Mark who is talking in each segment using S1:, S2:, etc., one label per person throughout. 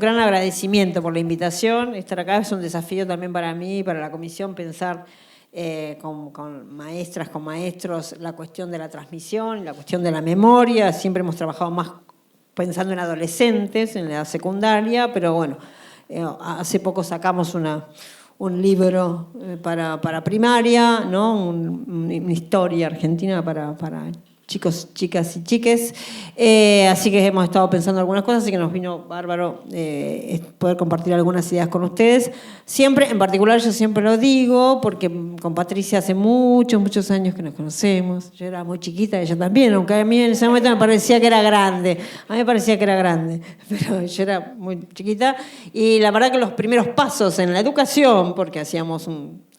S1: gran agradecimiento por la invitación. Estar acá es un desafío también para mí y para la comisión pensar con maestras, con maestros, la cuestión de la transmisión, la cuestión de la memoria. Siempre hemos trabajado más pensando en adolescentes, en la edad secundaria, pero bueno, hace poco sacamos un libro para primaria, ¿no? Una historia argentina para chicos, chicas y chiques. Así que hemos estado pensando algunas cosas, así que nos vino bárbaro poder compartir algunas ideas con ustedes. Siempre, en particular, yo siempre lo digo, porque con Patricia hace muchos años que nos conocemos. Yo era muy chiquita, ella también, aunque a mí en ese momento me parecía que era grande. A mí me parecía que era grande, pero yo era muy chiquita. Y la verdad que los primeros pasos en la educación, porque hacíamos un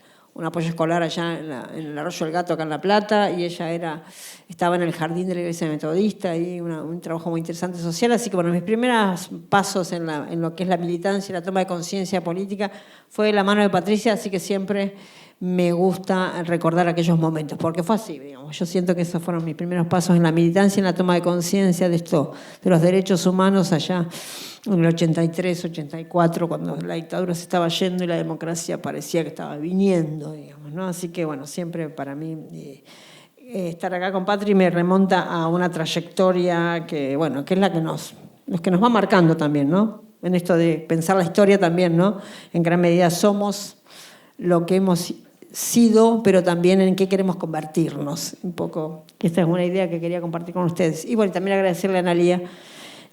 S1: apoyo escolar allá en el Arroyo del Gato, acá en La Plata, y ella estaba en el jardín de la Iglesia Metodista, y un trabajo muy interesante social. Así que bueno, mis primeros pasos en lo que es la militancia y la toma de conciencia política fue de la mano de Patricia, así que siempre me gusta recordar aquellos momentos, porque fue así, digamos. Yo siento que esos fueron mis primeros pasos en la militancia, en la toma de conciencia de esto, de los derechos humanos allá en el 83, 84, cuando la dictadura se estaba yendo y la democracia parecía que estaba viniendo, digamos, ¿no? Así que bueno, siempre para mí estar acá con Patri me remonta a una trayectoria que, bueno, que es la que nos va marcando también, ¿no? En esto de pensar la historia también, ¿no? En gran medida somos lo que hemos sido, pero también en qué queremos convertirnos. Un poco, esta es una idea que quería compartir con ustedes. Y bueno, también agradecerle a Analía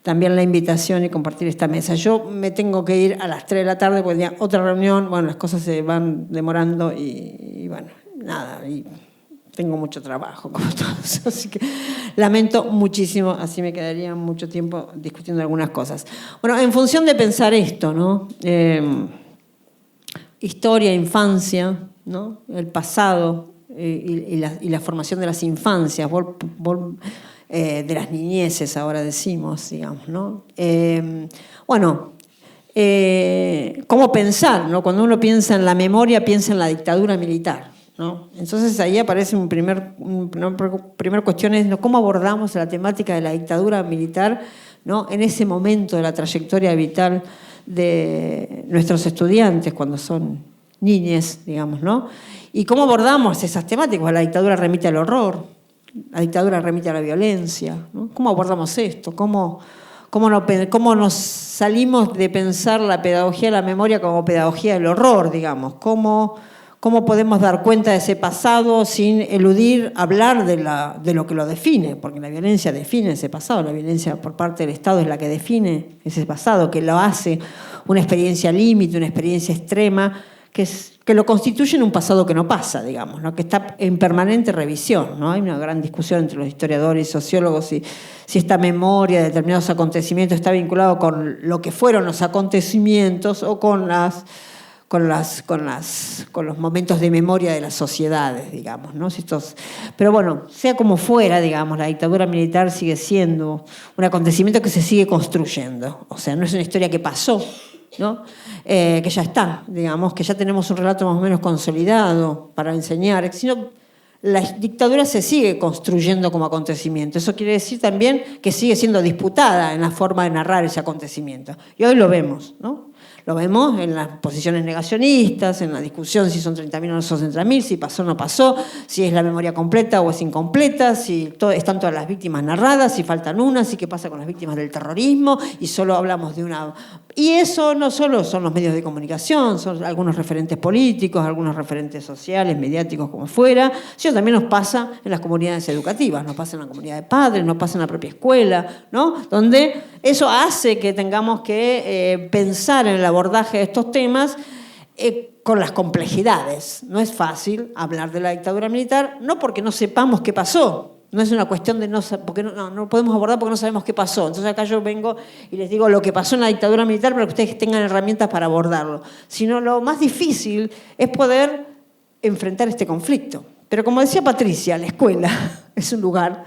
S1: también la invitación y compartir esta mesa. Yo me tengo que ir a las 3 de la tarde porque tenía otra reunión. Bueno, las cosas se van demorando y bueno, nada, y tengo mucho trabajo como todos. Así que lamento muchísimo, así me quedaría mucho tiempo discutiendo algunas cosas. Bueno, en función de pensar esto, ¿no? Historia, infancia, ¿no? El pasado y la formación de las infancias, de las niñeces, ahora decimos, digamos, ¿no? Bueno, ¿cómo pensar, ¿no? Cuando uno piensa en la memoria, piensa en la dictadura militar, ¿no? Entonces ahí aparece una primer cuestión, es, ¿no? ¿Cómo abordamos la temática de la dictadura militar, ¿no? En ese momento de la trayectoria vital de nuestros estudiantes cuando son niñes, digamos, ¿no? Y cómo abordamos esas temáticas. La dictadura remite al horror, la dictadura remite a la violencia, ¿no? ¿Cómo abordamos esto? ¿Cómo nos salimos de pensar la pedagogía de la memoria como pedagogía del horror, digamos? ¿Cómo podemos dar cuenta de ese pasado sin eludir hablar de lo que lo define? Porque la violencia define ese pasado, la violencia por parte del Estado es la que define ese pasado, que lo hace una experiencia límite, una experiencia extrema, que lo constituye en un pasado que no pasa, digamos, ¿no? Que está en permanente revisión, ¿no? Hay una gran discusión entre los historiadores y sociólogos si esta memoria de determinados acontecimientos está vinculado con lo que fueron los acontecimientos o con los momentos de memoria de las sociedades, digamos, ¿no? Pero bueno, sea como fuera, digamos, la dictadura militar sigue siendo un acontecimiento que se sigue construyendo. O sea, no es una historia que pasó, ¿no? Que ya está, digamos, que ya tenemos un relato más o menos consolidado para enseñar, sino la dictadura se sigue construyendo como acontecimiento. Eso quiere decir también que sigue siendo disputada en la forma de narrar ese acontecimiento. Y hoy lo vemos, ¿no? Lo vemos en las posiciones negacionistas, en la discusión si son 30.000 o no son 30.000, si pasó o no pasó, si es la memoria completa o es incompleta, si están todas las víctimas narradas, si faltan unas, y qué pasa con las víctimas del terrorismo, y solo hablamos de una... Y eso no solo son los medios de comunicación, son algunos referentes políticos, algunos referentes sociales, mediáticos, como fuera, sino también nos pasa en las comunidades educativas, nos pasa en la comunidad de padres, nos pasa en la propia escuela, ¿no? Donde eso hace que tengamos que pensar en el abordaje de estos temas con las complejidades. No es fácil hablar de la dictadura militar, no porque no sepamos qué pasó, no es una cuestión de porque no podemos abordar porque no sabemos qué pasó. Entonces acá yo vengo y les digo lo que pasó en la dictadura militar para que ustedes tengan herramientas para abordarlo. Sino lo más difícil es poder enfrentar este conflicto. Pero como decía Patricia, la escuela es un lugar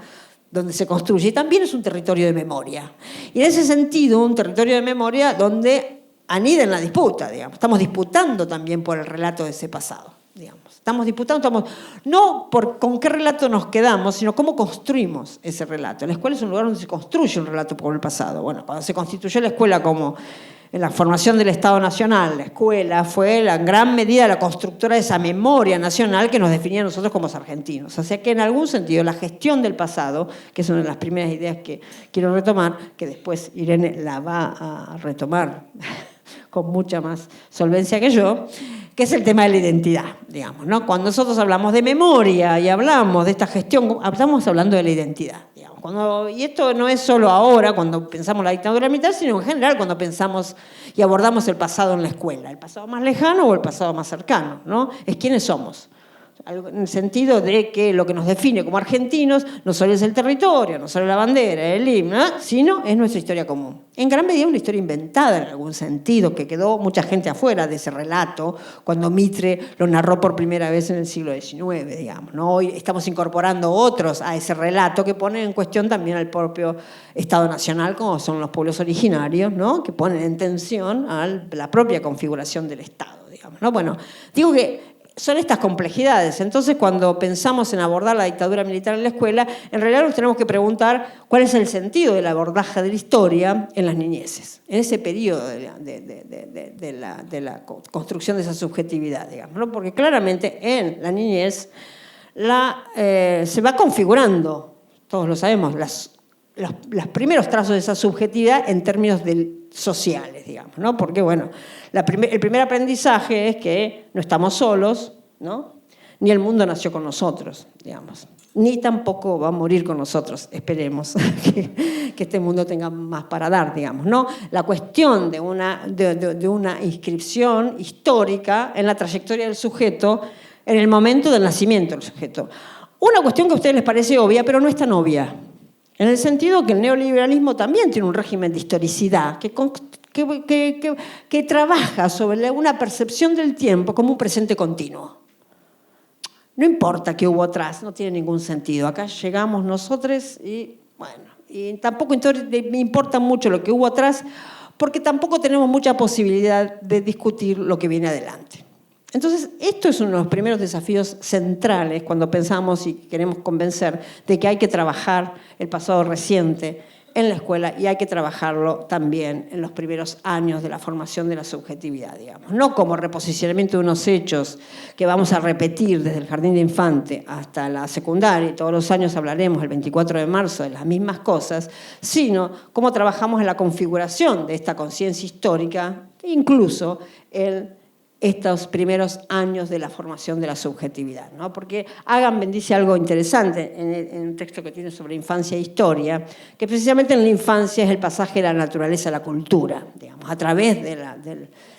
S1: donde se construye y también es un territorio de memoria. Y en ese sentido, un territorio de memoria donde anida en la disputa, digamos. Estamos disputando también por el relato de ese pasado, digamos. Estamos disputando, no por con qué relato nos quedamos, sino cómo construimos ese relato. La escuela es un lugar donde se construye un relato por el pasado. Bueno, cuando se constituyó la escuela como en la formación del Estado Nacional, la escuela fue en gran medida la constructora de esa memoria nacional que nos definía a nosotros como argentinos. O sea que en algún sentido la gestión del pasado, que es una de las primeras ideas que quiero retomar, que después Irene la va a retomar con mucha más solvencia que yo, que es el tema de la identidad, digamos, ¿no? Cuando nosotros hablamos de memoria y hablamos de esta gestión, estamos hablando de la identidad, digamos. Y esto no es solo ahora, cuando pensamos la dictadura militar, sino en general cuando pensamos y abordamos el pasado en la escuela, el pasado más lejano o el pasado más cercano, ¿no? Es quiénes somos. En el sentido de que lo que nos define como argentinos no solo es el territorio, no solo la bandera, el himno, sino es nuestra historia común. En gran medida una historia inventada en algún sentido, que quedó mucha gente afuera de ese relato cuando Mitre lo narró por primera vez en el siglo XIX, digamos, ¿no? Hoy estamos incorporando otros a ese relato que ponen en cuestión también al propio Estado Nacional, como son los pueblos originarios, ¿no? Que ponen en tensión a la propia configuración del Estado, digamos, ¿no? Bueno, digo que son estas complejidades. Entonces, cuando pensamos en abordar la dictadura militar en la escuela, en realidad nos tenemos que preguntar cuál es el sentido del abordaje de la historia en las niñeces, en ese periodo de la construcción de esa subjetividad, digamos, ¿no? Porque claramente en la niñez se va configurando, todos lo sabemos, los primeros trazos de esa subjetividad en términos sociales, digamos, ¿no? Porque, bueno, el primer aprendizaje es que no estamos solos, ¿no? Ni el mundo nació con nosotros, digamos. Ni tampoco va a morir con nosotros, esperemos que este mundo tenga más para dar, digamos, ¿no? La cuestión de una inscripción histórica en la trayectoria del sujeto en el momento del nacimiento del sujeto. Una cuestión que a ustedes les parece obvia, pero no es tan obvia. En el sentido que el neoliberalismo también tiene un régimen de historicidad que trabaja sobre una percepción del tiempo como un presente continuo. No importa qué hubo atrás, no tiene ningún sentido. Acá llegamos nosotros y, bueno, y tampoco me importa mucho lo que hubo atrás porque tampoco tenemos mucha posibilidad de discutir lo que viene adelante. Entonces, esto es uno de los primeros desafíos centrales cuando pensamos y queremos convencer de que hay que trabajar el pasado reciente en la escuela y hay que trabajarlo también en los primeros años de la formación de la subjetividad, digamos. No como reposicionamiento de unos hechos que vamos a repetir desde el jardín de infante hasta la secundaria, y todos los años hablaremos el 24 de marzo de las mismas cosas, sino cómo trabajamos en la configuración de esta conciencia histórica, incluso estos primeros años de la formación de la subjetividad, ¿no? Porque Agamben dice algo interesante en un texto que tiene sobre infancia e historia, que precisamente en la infancia es el pasaje de la naturaleza a la cultura, digamos, a través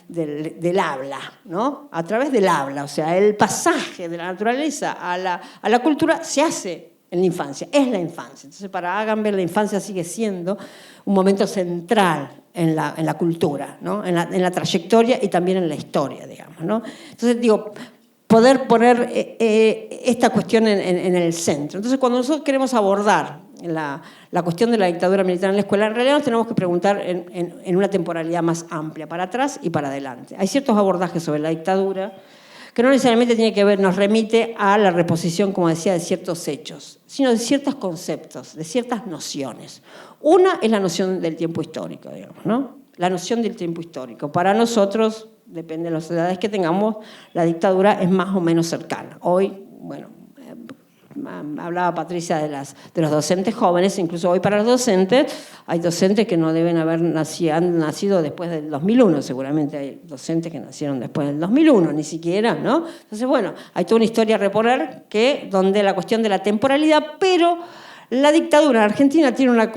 S1: del habla, ¿no? A través del habla, o sea, el pasaje de la naturaleza a la cultura se hace en la infancia, es la infancia. Entonces, para Agamben la infancia sigue siendo un momento central en la cultura, ¿no? en la trayectoria y también en la historia, digamos, ¿no? Entonces, digo, poder poner esta cuestión en el centro. Entonces, cuando nosotros queremos abordar la cuestión de la dictadura militar en la escuela, en realidad nos tenemos que preguntar en una temporalidad más amplia, para atrás y para adelante. Hay ciertos abordajes sobre la dictadura que no necesariamente tiene que ver, nos remite a la reposición, como decía, de ciertos hechos, sino de ciertos conceptos, de ciertas nociones. Una es la noción del tiempo histórico, digamos, ¿no? La noción del tiempo histórico. Para nosotros, depende de las edades que tengamos, la dictadura es más o menos cercana. Hoy, bueno, hablaba Patricia de los docentes jóvenes, incluso hoy para los docentes, hay docentes que no deben haber han nacido después del 2001, seguramente hay docentes que nacieron después del 2001, ni siquiera, ¿no? Entonces, bueno, hay toda una historia a reponer donde la cuestión de la temporalidad, pero la dictadura en Argentina tiene una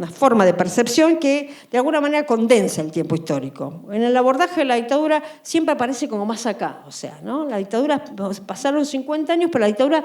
S1: forma de percepción que de alguna manera condensa el tiempo histórico. En el abordaje de la dictadura siempre aparece como más acá, o sea, ¿no? La dictadura, pasaron 50 años, pero la dictadura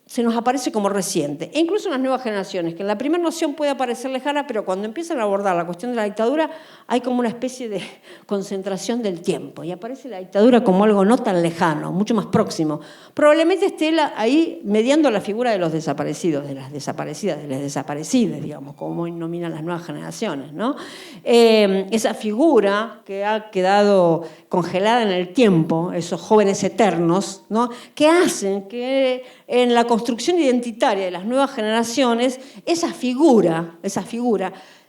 S1: se nos aparece como reciente. E incluso en las nuevas generaciones, que en la primera noción puede parecer lejana, pero cuando empiezan a abordar la cuestión de la dictadura, hay como una especie de concentración del tiempo. Y aparece la dictadura como algo no tan lejano, mucho más próximo. Probablemente esté ahí mediando la figura de los desaparecidos, de las desaparecidas, de las desaparecidas, digamos, como hoy nominan las nuevas generaciones, ¿no? Esa figura que ha quedado congelada en el tiempo, esos jóvenes eternos, ¿no? Que hacen que en la construcción identitaria de las nuevas generaciones esa figura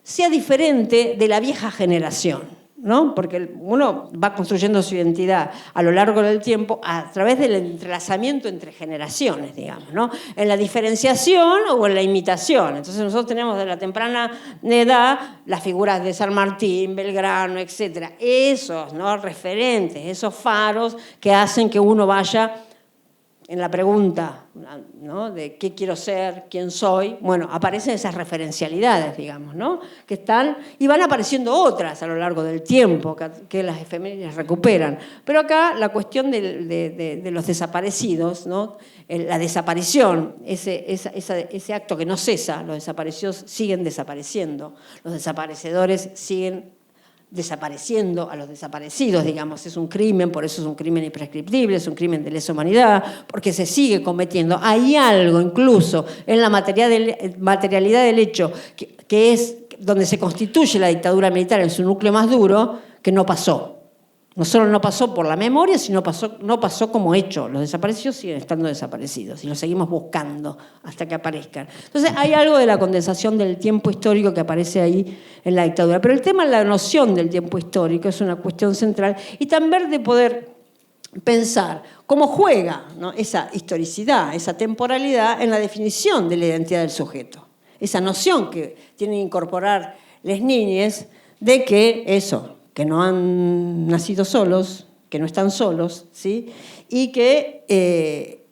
S1: sea diferente de la vieja generación, ¿no? Porque uno va construyendo su identidad a lo largo del tiempo a través del entrelazamiento entre generaciones, digamos, ¿no? En la diferenciación o en la imitación. Entonces nosotros tenemos de la temprana edad las figuras de San Martín, Belgrano, etcétera. Esos, ¿no?, referentes, esos faros que hacen que uno vaya en la pregunta, ¿no?, de qué quiero ser, quién soy. Bueno, aparecen esas referencialidades, digamos, ¿no?, que están, y van apareciendo otras a lo largo del tiempo, que las efemérides recuperan. Pero acá la cuestión de los desaparecidos, ¿no?, la desaparición, ese acto que no cesa, los desaparecidos siguen desapareciendo, los desaparecedores siguen desapareciendo a los desaparecidos, digamos. Es un crimen, por eso es un crimen imprescriptible, es un crimen de lesa humanidad, porque se sigue cometiendo. Hay algo incluso en la materialidad del hecho, que es donde se constituye la dictadura militar en su núcleo más duro, que no pasó. No solo no pasó por la memoria, sino no pasó como hecho. Los desaparecidos siguen estando desaparecidos y los seguimos buscando hasta que aparezcan. Entonces hay algo de la condensación del tiempo histórico que aparece ahí en la dictadura. Pero el tema de la noción del tiempo histórico es una cuestión central, y también de poder pensar cómo juega, ¿no?, esa historicidad, esa temporalidad en la definición de la identidad del sujeto. Esa noción que tienen que incorporar las niñas de que eso, que no han nacido solos, que no están solos, ¿sí?, y que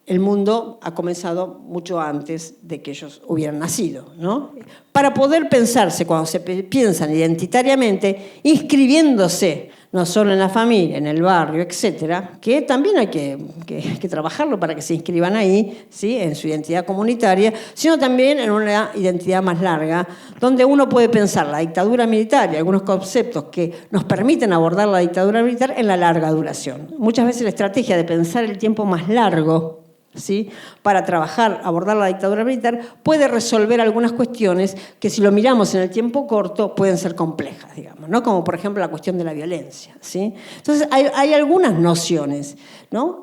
S1: el mundo ha comenzado mucho antes de que ellos hubieran nacido, ¿no? Para poder pensarse, cuando se piensan identitariamente, inscribiéndose no solo en la familia, en el barrio, etcétera, que también hay que trabajarlo para que se inscriban ahí, ¿sí?, en su identidad comunitaria, sino también en una identidad más larga, donde uno puede pensar la dictadura militar y algunos conceptos que nos permiten abordar la dictadura militar en la larga duración. Muchas veces la estrategia de pensar el tiempo más largo, ¿sí?, para trabajar, abordar la dictadura militar, puede resolver algunas cuestiones que, si lo miramos en el tiempo corto, pueden ser complejas, digamos, ¿no?, como por ejemplo la cuestión de la violencia, ¿sí? Entonces hay algunas nociones, ¿no?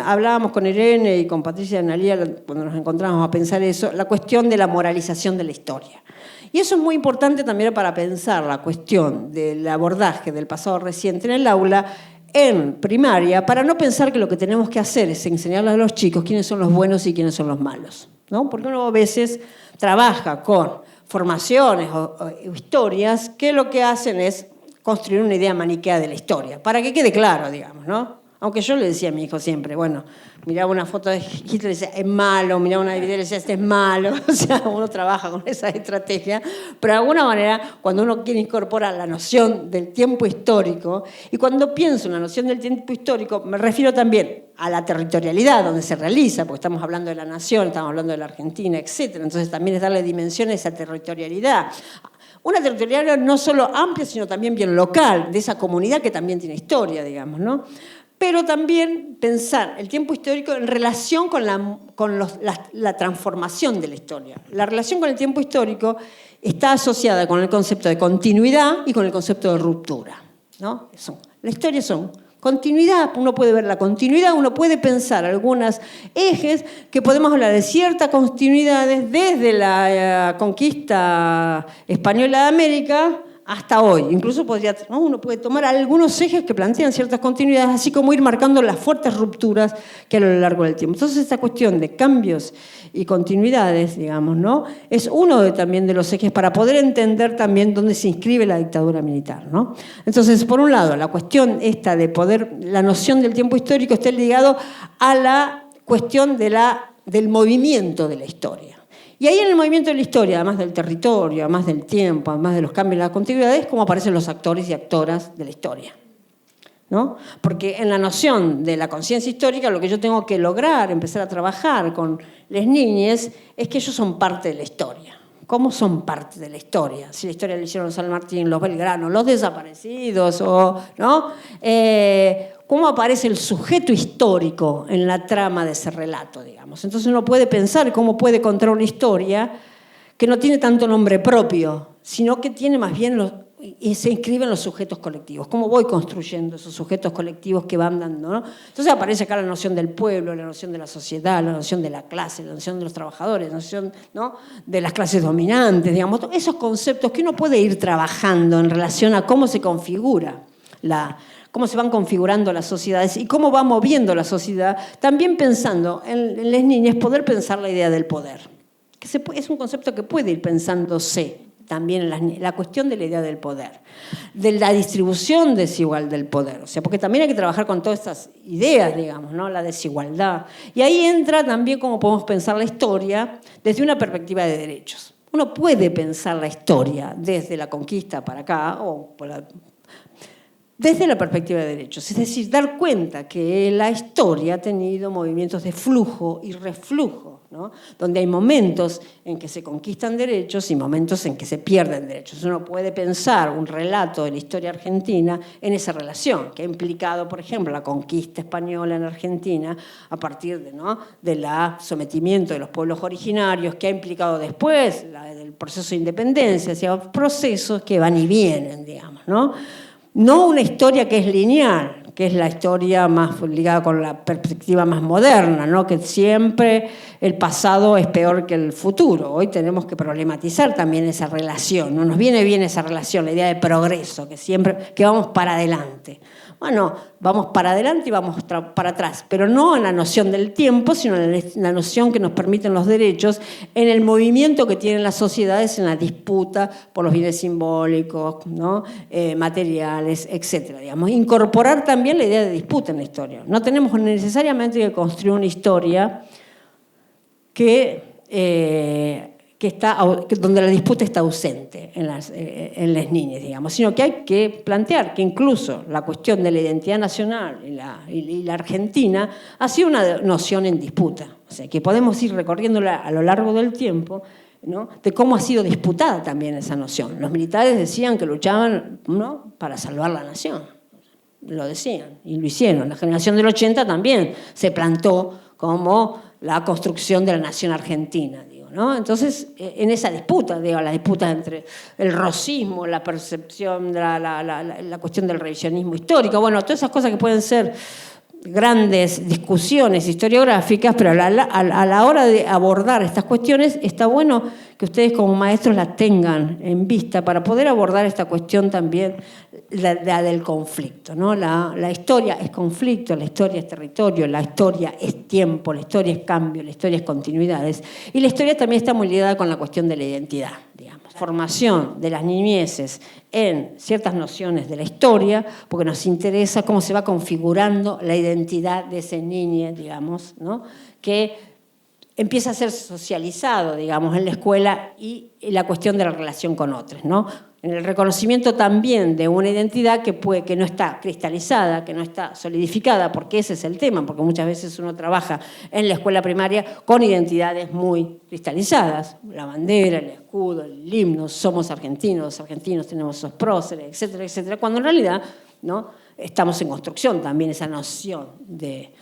S1: Hablábamos con Irene y con Patricia Analía cuando nos encontramos a pensar eso, la cuestión de la moralización de la historia. Y eso es muy importante también para pensar la cuestión del abordaje del pasado reciente en el aula, en primaria, para no pensar que lo que tenemos que hacer es enseñarle a los chicos quiénes son los buenos y quiénes son los malos, ¿no? Porque uno a veces trabaja con formaciones o historias que lo que hacen es construir una idea maniquea de la historia, para que quede claro, digamos, ¿no? Aunque yo le decía a mi hijo siempre, bueno, miraba una foto de Hitler y decía, es malo, miraba una video y decía, este es malo. O sea, uno trabaja con esa estrategia, pero de alguna manera, cuando uno quiere incorporar la noción del tiempo histórico, y cuando pienso en la noción del tiempo histórico, me refiero también a la territorialidad donde se realiza, porque estamos hablando de la nación, estamos hablando de la Argentina, etc. Entonces también es darle dimensión a esa territorialidad. Una territorialidad no solo amplia, sino también bien local, de esa comunidad que también tiene historia, digamos, ¿no? Pero también pensar el tiempo histórico en relación con la transformación de la historia. La relación con el tiempo histórico está asociada con el concepto de continuidad y con el concepto de ruptura, ¿no? La historia son continuidad, uno puede ver la continuidad, uno puede pensar algunos ejes que podemos hablar de ciertas continuidades desde la conquista española de América hasta hoy. Incluso uno puede tomar algunos ejes que plantean ciertas continuidades, así como ir marcando las fuertes rupturas que a lo largo del tiempo. Entonces, esta cuestión de cambios y continuidades, digamos, ¿no?, es uno también de los ejes para poder entender también dónde se inscribe la dictadura militar, ¿no? Entonces, por un lado, la cuestión esta de poder, la noción del tiempo histórico está ligado a la cuestión del movimiento de la historia. Y ahí en el movimiento de la historia, además del territorio, además del tiempo, además de los cambios y las continuidades, es como aparecen los actores y actoras de la historia, ¿no? Porque en la noción de la conciencia histórica, lo que yo tengo que lograr, empezar a trabajar con las niñas, es que ellos son parte de la historia. ¿Cómo son parte de la historia? Si la historia la hicieron San Martín, los Belgrano, los desaparecidos, ¿no? ¿Cómo aparece el sujeto histórico en la trama de ese relato, digamos? Entonces uno puede pensar cómo puede contar una historia que no tiene tanto nombre propio, sino que tiene más bien y se inscriben los sujetos colectivos. ¿Cómo voy construyendo esos sujetos colectivos que van dando, ¿no? Entonces aparece acá la noción del pueblo, la noción de la sociedad, la noción de la clase, la noción de los trabajadores, la noción, ¿no?, de las clases dominantes, digamos, esos conceptos que uno puede ir trabajando en relación a cómo se configura cómo se van configurando las sociedades y cómo va moviendo la sociedad, también pensando en las niñas, poder pensar la idea del poder. Es un concepto que puede ir pensándose también en la cuestión de la idea del poder, de la distribución desigual del poder, o sea, porque también hay que trabajar con todas estas ideas, digamos, ¿no?, la desigualdad. Y ahí entra también cómo podemos pensar la historia desde una perspectiva de derechos. Uno puede pensar la historia desde la conquista para acá, o desde la perspectiva de derechos, es decir, dar cuenta que la historia ha tenido movimientos de flujo y reflujo, ¿no?, donde hay momentos en que se conquistan derechos y momentos en que se pierden derechos. Uno puede pensar un relato de la historia argentina en esa relación, que ha implicado, por ejemplo, la conquista española en Argentina a partir del sometimiento de los pueblos originarios, que ha implicado después el proceso de independencia, o sea, procesos que van y vienen, digamos, ¿no? No una historia que es lineal, que es la historia más ligada con la perspectiva más moderna, ¿no?, que siempre el pasado es peor que el futuro. Hoy tenemos que problematizar también esa relación, no nos viene bien esa relación, la idea de progreso, que vamos para adelante. Bueno, vamos para adelante y vamos para atrás, pero no en la noción del tiempo, sino en la noción que nos permiten los derechos, en el movimiento que tienen las sociedades en la disputa por los bienes simbólicos, ¿no?, materiales, etcétera. Digamos, incorporar también la idea de disputa en la historia. No tenemos necesariamente que construir una historia donde la disputa está ausente en las niñas, digamos, sino que hay que plantear que incluso la cuestión de la identidad nacional y la argentina ha sido una noción en disputa. O sea, que podemos ir recorriéndola a lo largo del tiempo, ¿no?, de cómo ha sido disputada también esa noción. Los militares decían que luchaban, ¿no?, para salvar la nación. Lo decían y lo hicieron. La generación del 80 también se plantó como la construcción de la nación argentina, ¿no? Entonces, en esa disputa, la disputa entre el rosismo, la percepción, la cuestión del revisionismo histórico, bueno, todas esas cosas que pueden ser grandes discusiones historiográficas, pero a la hora de abordar estas cuestiones está bueno que ustedes como maestros las tengan en vista para poder abordar esta cuestión también, la del conflicto, ¿no? La historia es conflicto, la historia es territorio, la historia es tiempo, la historia es cambio, la historia es continuidades, y la historia también está muy ligada con la cuestión de la identidad, digamos. Formación de las niñeces en ciertas nociones de la historia, porque nos interesa cómo se va configurando la identidad de ese niño, digamos, ¿no?, que empieza a ser socializado, digamos, en la escuela, y la cuestión de la relación con otros, ¿no?, en el reconocimiento también de una identidad que no está cristalizada, que no está solidificada, porque ese es el tema, porque muchas veces uno trabaja en la escuela primaria con identidades muy cristalizadas, la bandera, el escudo, el himno, somos argentinos, los argentinos tenemos esos próceres, etcétera, etcétera, cuando en realidad, ¿no?, estamos en construcción también esa noción de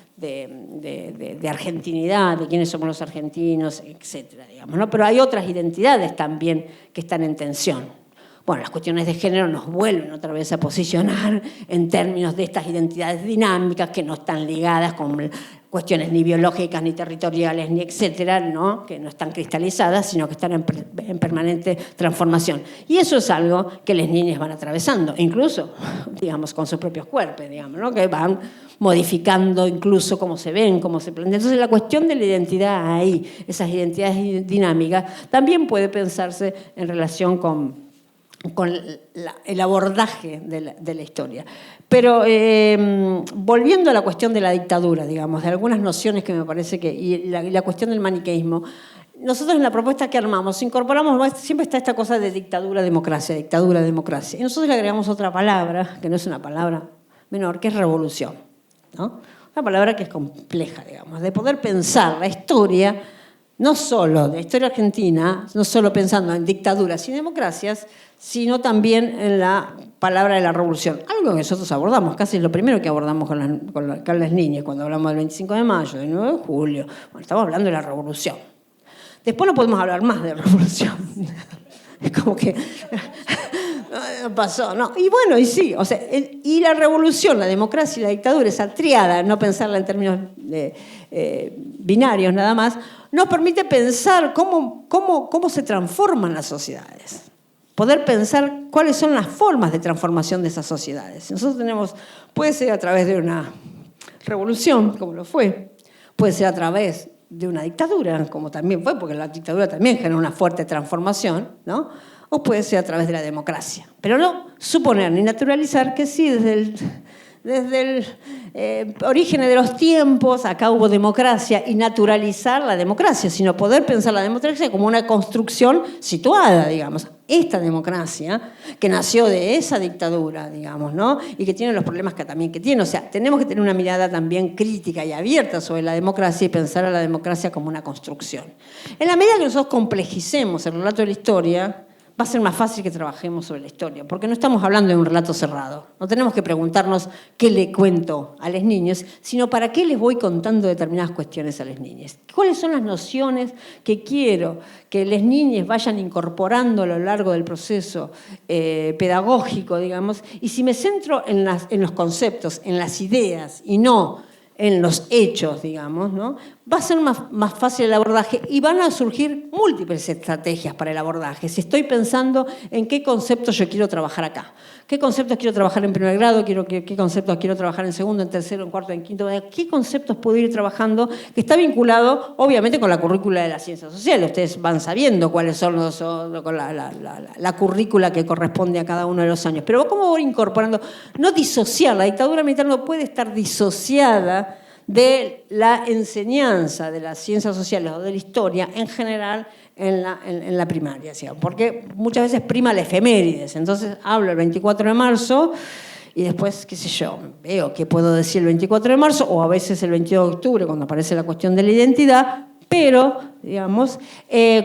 S1: argentinidad, de quiénes somos los argentinos, etcétera, digamos, ¿no? Pero hay otras identidades también que están en tensión. Bueno, las cuestiones de género nos vuelven otra vez a posicionar en términos de estas identidades dinámicas que no están ligadas con cuestiones ni biológicas, ni territoriales, ni etcétera, ¿no?, que no están cristalizadas, sino que están en permanente transformación. Y eso es algo que las niñas van atravesando, incluso, digamos, con sus propios cuerpos, digamos, ¿no?, que van modificando incluso cómo se ven, cómo se plantean. Entonces, la cuestión de la identidad ahí, esas identidades dinámicas, también puede pensarse en relación con el abordaje de la historia. Pero volviendo a la cuestión de la dictadura, digamos, de algunas nociones que me parece que, y la cuestión del maniqueísmo, nosotros en la propuesta que armamos incorporamos, siempre está esta cosa de dictadura, democracia, y nosotros le agregamos otra palabra, que no es una palabra menor, que es revolución, ¿no? Una palabra que es compleja, digamos, de poder pensar la historia, no solo de la historia argentina, no solo pensando en dictaduras y democracias, sino también en la palabra de la revolución. Algo que nosotros abordamos, casi es lo primero que abordamos con las niñas, cuando hablamos del 25 de mayo, del 9 de julio. Bueno, estamos hablando de la revolución. Después no podemos hablar más de revolución. Es como que No pasó, no. Y bueno, y sí, o sea, y la revolución, la democracia y la dictadura, esa triada, no pensarla en términos binarios nada más, nos permite pensar cómo se transforman las sociedades. Poder pensar cuáles son las formas de transformación de esas sociedades. Nosotros tenemos, puede ser a través de una revolución, como lo fue, puede ser a través de una dictadura, como también fue, porque la dictadura también genera una fuerte transformación, ¿no? O puede ser a través de la democracia. Pero no suponer ni naturalizar que sí, desde el origen de los tiempos, acá hubo democracia, y naturalizar la democracia, sino poder pensar la democracia como una construcción situada, digamos. Esta democracia, que nació de esa dictadura, digamos, ¿no? Y que tiene los problemas que también que tiene. O sea, tenemos que tener una mirada también crítica y abierta sobre la democracia y pensar a la democracia como una construcción. En la medida que nosotros complejicemos el relato de la historia, va a ser más fácil que trabajemos sobre la historia, porque no estamos hablando de un relato cerrado. No tenemos que preguntarnos qué le cuento a las niñas, sino para qué les voy contando determinadas cuestiones a las niñas. ¿Cuáles son las nociones que quiero que las niñas vayan incorporando a lo largo del proceso pedagógico, digamos? Y si me centro en los conceptos, en las ideas, y no en los hechos, digamos, ¿no? Va a ser más fácil el abordaje y van a surgir múltiples estrategias para el abordaje. Si estoy pensando en qué conceptos yo quiero trabajar acá, qué conceptos quiero trabajar en primer grado, qué conceptos quiero trabajar en segundo, en tercero, en cuarto, en quinto, qué conceptos puedo ir trabajando, que está vinculado, obviamente, con la currícula de las ciencias sociales. Ustedes van sabiendo cuáles son la currícula que corresponde a cada uno de los años. Pero ¿cómo voy incorporando? No disociar, la dictadura militar no puede estar disociada de la enseñanza de las ciencias sociales o de la historia en general en la primaria, digamos, porque muchas veces prima la efemérides. Entonces hablo el 24 de marzo y después, qué sé yo, veo qué puedo decir el 24 de marzo o a veces el 22 de octubre cuando aparece la cuestión de la identidad, pero, digamos,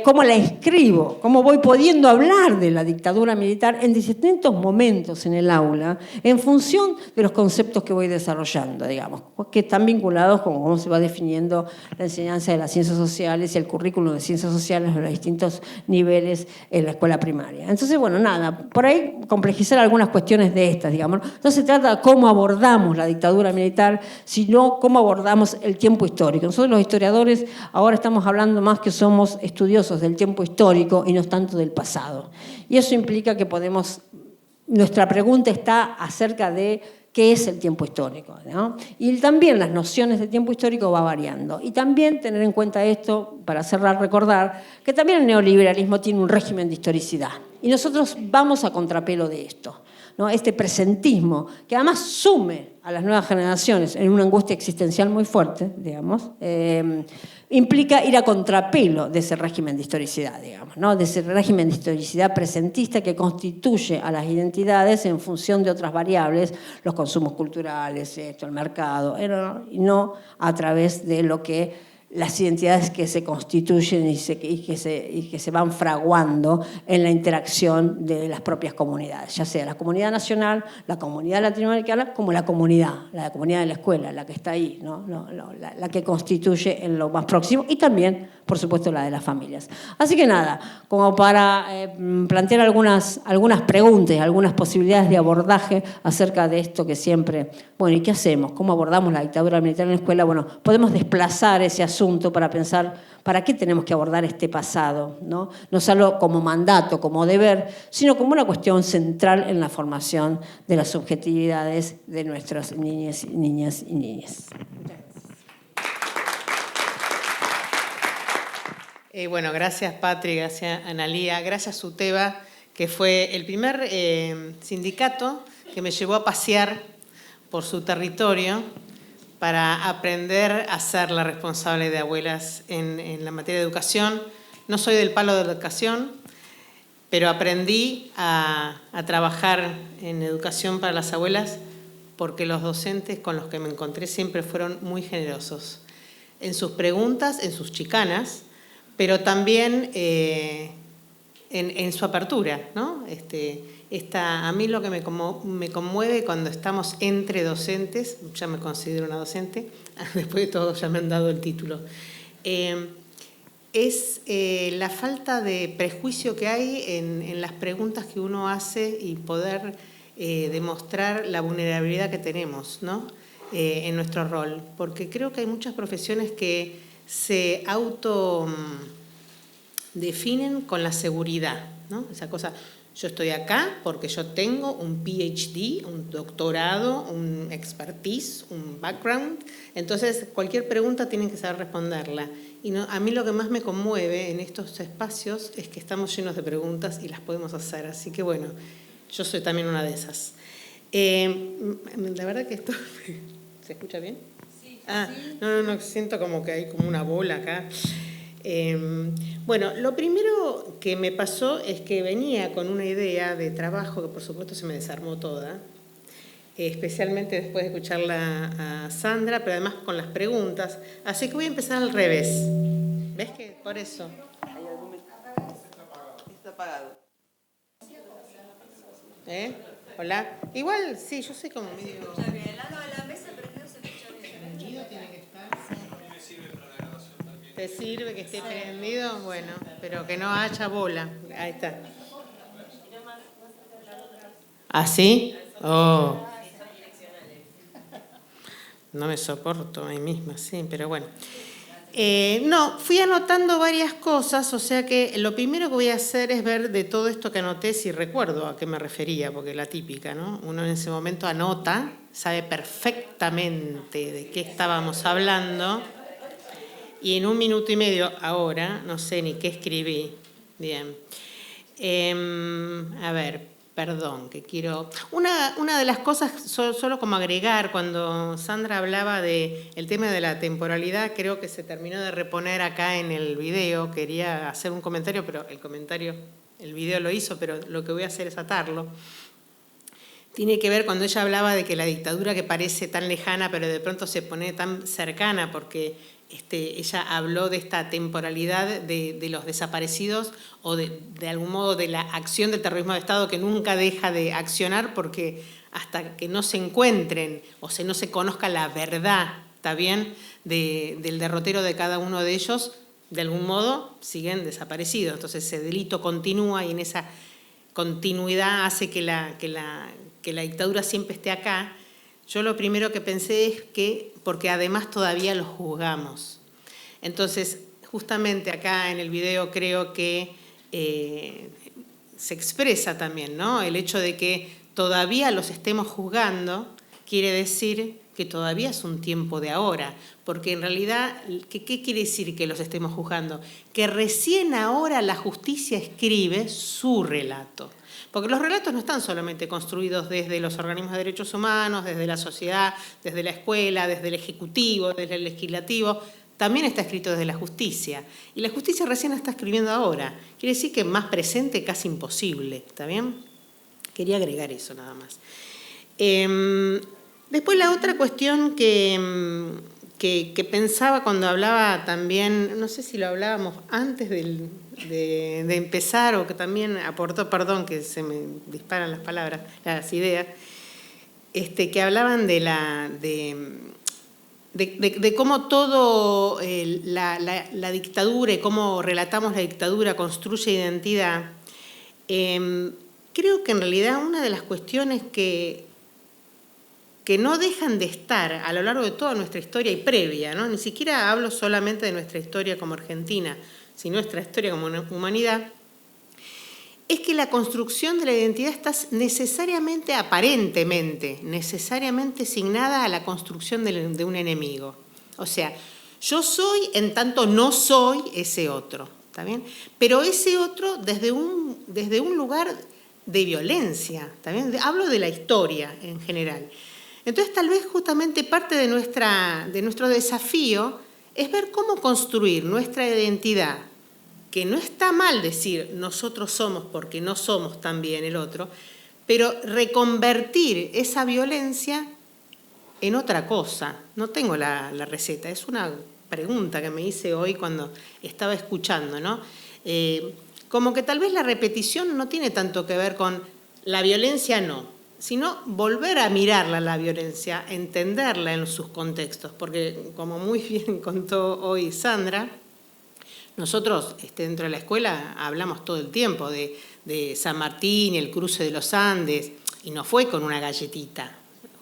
S1: cómo la escribo, cómo voy pudiendo hablar de la dictadura militar en distintos momentos en el aula, en función de los conceptos que voy desarrollando, digamos, que están vinculados con cómo se va definiendo la enseñanza de las ciencias sociales y el currículum de ciencias sociales en los distintos niveles en la escuela primaria. Entonces, bueno, nada, por ahí complejizar algunas cuestiones de estas, digamos. No se trata de cómo abordamos la dictadura militar, sino cómo abordamos el tiempo histórico. Nosotros los historiadores ahora estamos hablando más que somos estudiosos del tiempo histórico y no tanto del pasado. Y eso implica que nuestra pregunta está acerca de qué es el tiempo histórico, ¿no? Y también las nociones de tiempo histórico va variando. Y también tener en cuenta esto, para cerrar, recordar que también el neoliberalismo tiene un régimen de historicidad. Y nosotros vamos a contrapelo de esto, ¿no? Este presentismo, que además sume a las nuevas generaciones en una angustia existencial muy fuerte, digamos, implica ir a contrapelo de ese régimen de historicidad, digamos, ¿no? De ese régimen de historicidad presentista que constituye a las identidades en función de otras variables, los consumos culturales, el mercado, y no a través de lo que las identidades que se constituyen y que se van fraguando en la interacción de las propias comunidades, ya sea la comunidad nacional, la comunidad latinoamericana, como la comunidad de la escuela, la que está ahí, ¿no? La que constituye en lo más próximo, y también, por supuesto, la de las familias. Así que nada, como para plantear algunas preguntas, algunas posibilidades de abordaje acerca de esto que siempre, bueno, ¿y qué hacemos? ¿Cómo abordamos la dictadura militar en la escuela? Bueno, podemos desplazar ese asunto para pensar para qué tenemos que abordar este pasado, ¿no? No solo como mandato, como deber, sino como una cuestión central en la formación de las subjetividades de nuestras niñas y niñas.
S2: Bueno, gracias Patri, gracias Analía, gracias Suteba, que fue el primer sindicato que me llevó a pasear por su territorio para aprender a ser la responsable de abuelas en la materia de educación. No soy del palo de la educación, pero aprendí a trabajar en educación para las abuelas porque los docentes con los que me encontré siempre fueron muy generosos en sus preguntas, en sus chicanas, pero también en su apertura, ¿no? A mí lo que me conmueve cuando estamos entre docentes, ya me considero una docente, después de todo ya me han dado el título, es la falta de prejuicio que hay en las preguntas que uno hace y poder demostrar la vulnerabilidad que tenemos, ¿no? En nuestro rol. Porque creo que hay muchas profesiones que se autodefinen con la seguridad, ¿no? Esa cosa, yo estoy acá porque yo tengo un PhD, un doctorado, un expertise, un background. Entonces, cualquier pregunta tienen que saber responderla. Y no, a mí lo que más me conmueve en estos espacios es que estamos llenos de preguntas y las podemos hacer. Así que bueno, yo soy también una de esas. La verdad que esto... ¿Se escucha bien? Sí. No, siento como que hay como una bola acá. Bueno, lo primero que me pasó es que venía con una idea de trabajo que por supuesto se me desarmó toda, especialmente después de escucharla a Sandra, pero además con las preguntas. Así que voy a empezar al revés. ¿Ves que por eso?
S3: Está apagado.
S2: Hola. Igual, sí, yo soy como medio...
S4: Se escucha bien. El lado de la mesa prendido se escucha bien.
S2: ¿Prendido tiene que estar? ¿Te sirve que esté prendido? Bueno, pero que no haya bola. Ahí está. ¿Así? Oh. No me soporto a mí misma, sí, pero bueno. No, fui anotando varias cosas, o sea que lo primero que voy a hacer es ver de todo esto que anoté si recuerdo a qué me refería, porque la típica, ¿no? Uno en ese momento anota, sabe perfectamente de qué estábamos hablando, y en 1 minuto y medio ahora no sé ni qué escribí. Bien. A ver. Perdón, que quiero... Una de las cosas, solo como agregar, cuando Sandra hablaba del tema de la temporalidad, creo que se terminó de reponer acá en el video. Quería hacer un comentario, pero el video lo hizo, pero lo que voy a hacer es atarlo. Tiene que ver cuando ella hablaba de que la dictadura que parece tan lejana, pero de pronto se pone tan cercana, porque ella habló de esta temporalidad de los desaparecidos o de algún modo de la acción del terrorismo de Estado que nunca deja de accionar porque hasta que no se encuentren o no se conozca la verdad, ¿está bien?, del derrotero de cada uno de ellos, de algún modo siguen desaparecidos. Entonces ese delito continúa y en esa continuidad hace que la dictadura siempre esté acá. Yo lo primero que pensé es que, porque además todavía los juzgamos. Entonces, justamente acá en el video creo que se expresa también, ¿no? El hecho de que todavía los estemos juzgando quiere decir que todavía es un tiempo de ahora. Porque en realidad, ¿qué quiere decir que los estemos juzgando? Que recién ahora la justicia escribe su relato. Porque los relatos no están solamente construidos desde los organismos de derechos humanos, desde la sociedad, desde la escuela, desde el ejecutivo, desde el legislativo. También está escrito desde la justicia. Y la justicia recién la está escribiendo ahora. Quiere decir que más presente casi imposible. ¿Está bien? Quería agregar eso nada más. Después la otra cuestión que pensaba cuando hablaba también, no sé si lo hablábamos antes de empezar o que también aportó, perdón que se me disparan las palabras, las ideas, que hablaban de cómo todo la dictadura y cómo relatamos la dictadura construye identidad. Creo que en realidad una de las cuestiones que no dejan de estar a lo largo de toda nuestra historia y previa, ¿no? Ni siquiera hablo solamente de nuestra historia como Argentina, sino nuestra historia como humanidad, es que la construcción de la identidad está necesariamente, aparentemente, necesariamente asignada a la construcción de un enemigo. O sea, yo soy en tanto no soy ese otro, ¿está bien? Pero ese otro desde un lugar de violencia, ¿está bien? Hablo de la historia en general. Entonces, tal vez justamente parte de nuestro desafío es ver cómo construir nuestra identidad, que no está mal decir nosotros somos porque no somos también el otro, pero reconvertir esa violencia en otra cosa. No tengo la receta, es una pregunta que me hice hoy cuando estaba escuchando, ¿no? Como que tal vez la repetición no tiene tanto que ver con la violencia, no, sino volver a mirarla la violencia, entenderla en sus contextos, porque como muy bien contó hoy Sandra, Nosotros dentro de la escuela hablamos todo el tiempo de San Martín, el cruce de los Andes, y no fue con una galletita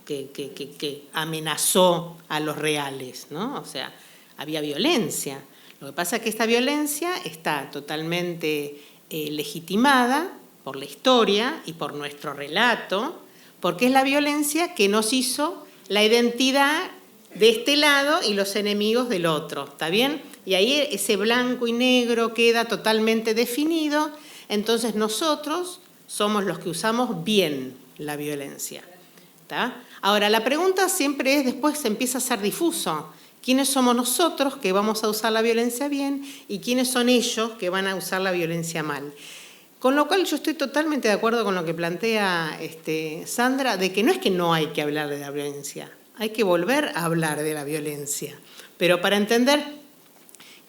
S2: que amenazó a los reales, ¿no? O sea, había violencia. Lo que pasa es que esta violencia está totalmente legitimada por la historia y por nuestro relato, porque es la violencia que nos hizo la identidad de este lado y los enemigos del otro, ¿está bien? Y ahí ese blanco y negro queda totalmente definido, entonces nosotros somos los que usamos bien la violencia, ¿está? Ahora, la pregunta siempre es, después se empieza a ser difuso, ¿quiénes somos nosotros que vamos a usar la violencia bien y quiénes son ellos que van a usar la violencia mal? Con lo cual yo estoy totalmente de acuerdo con lo que plantea Sandra, de que no es que no hay que hablar de la violencia, hay que volver a hablar de la violencia, pero para entender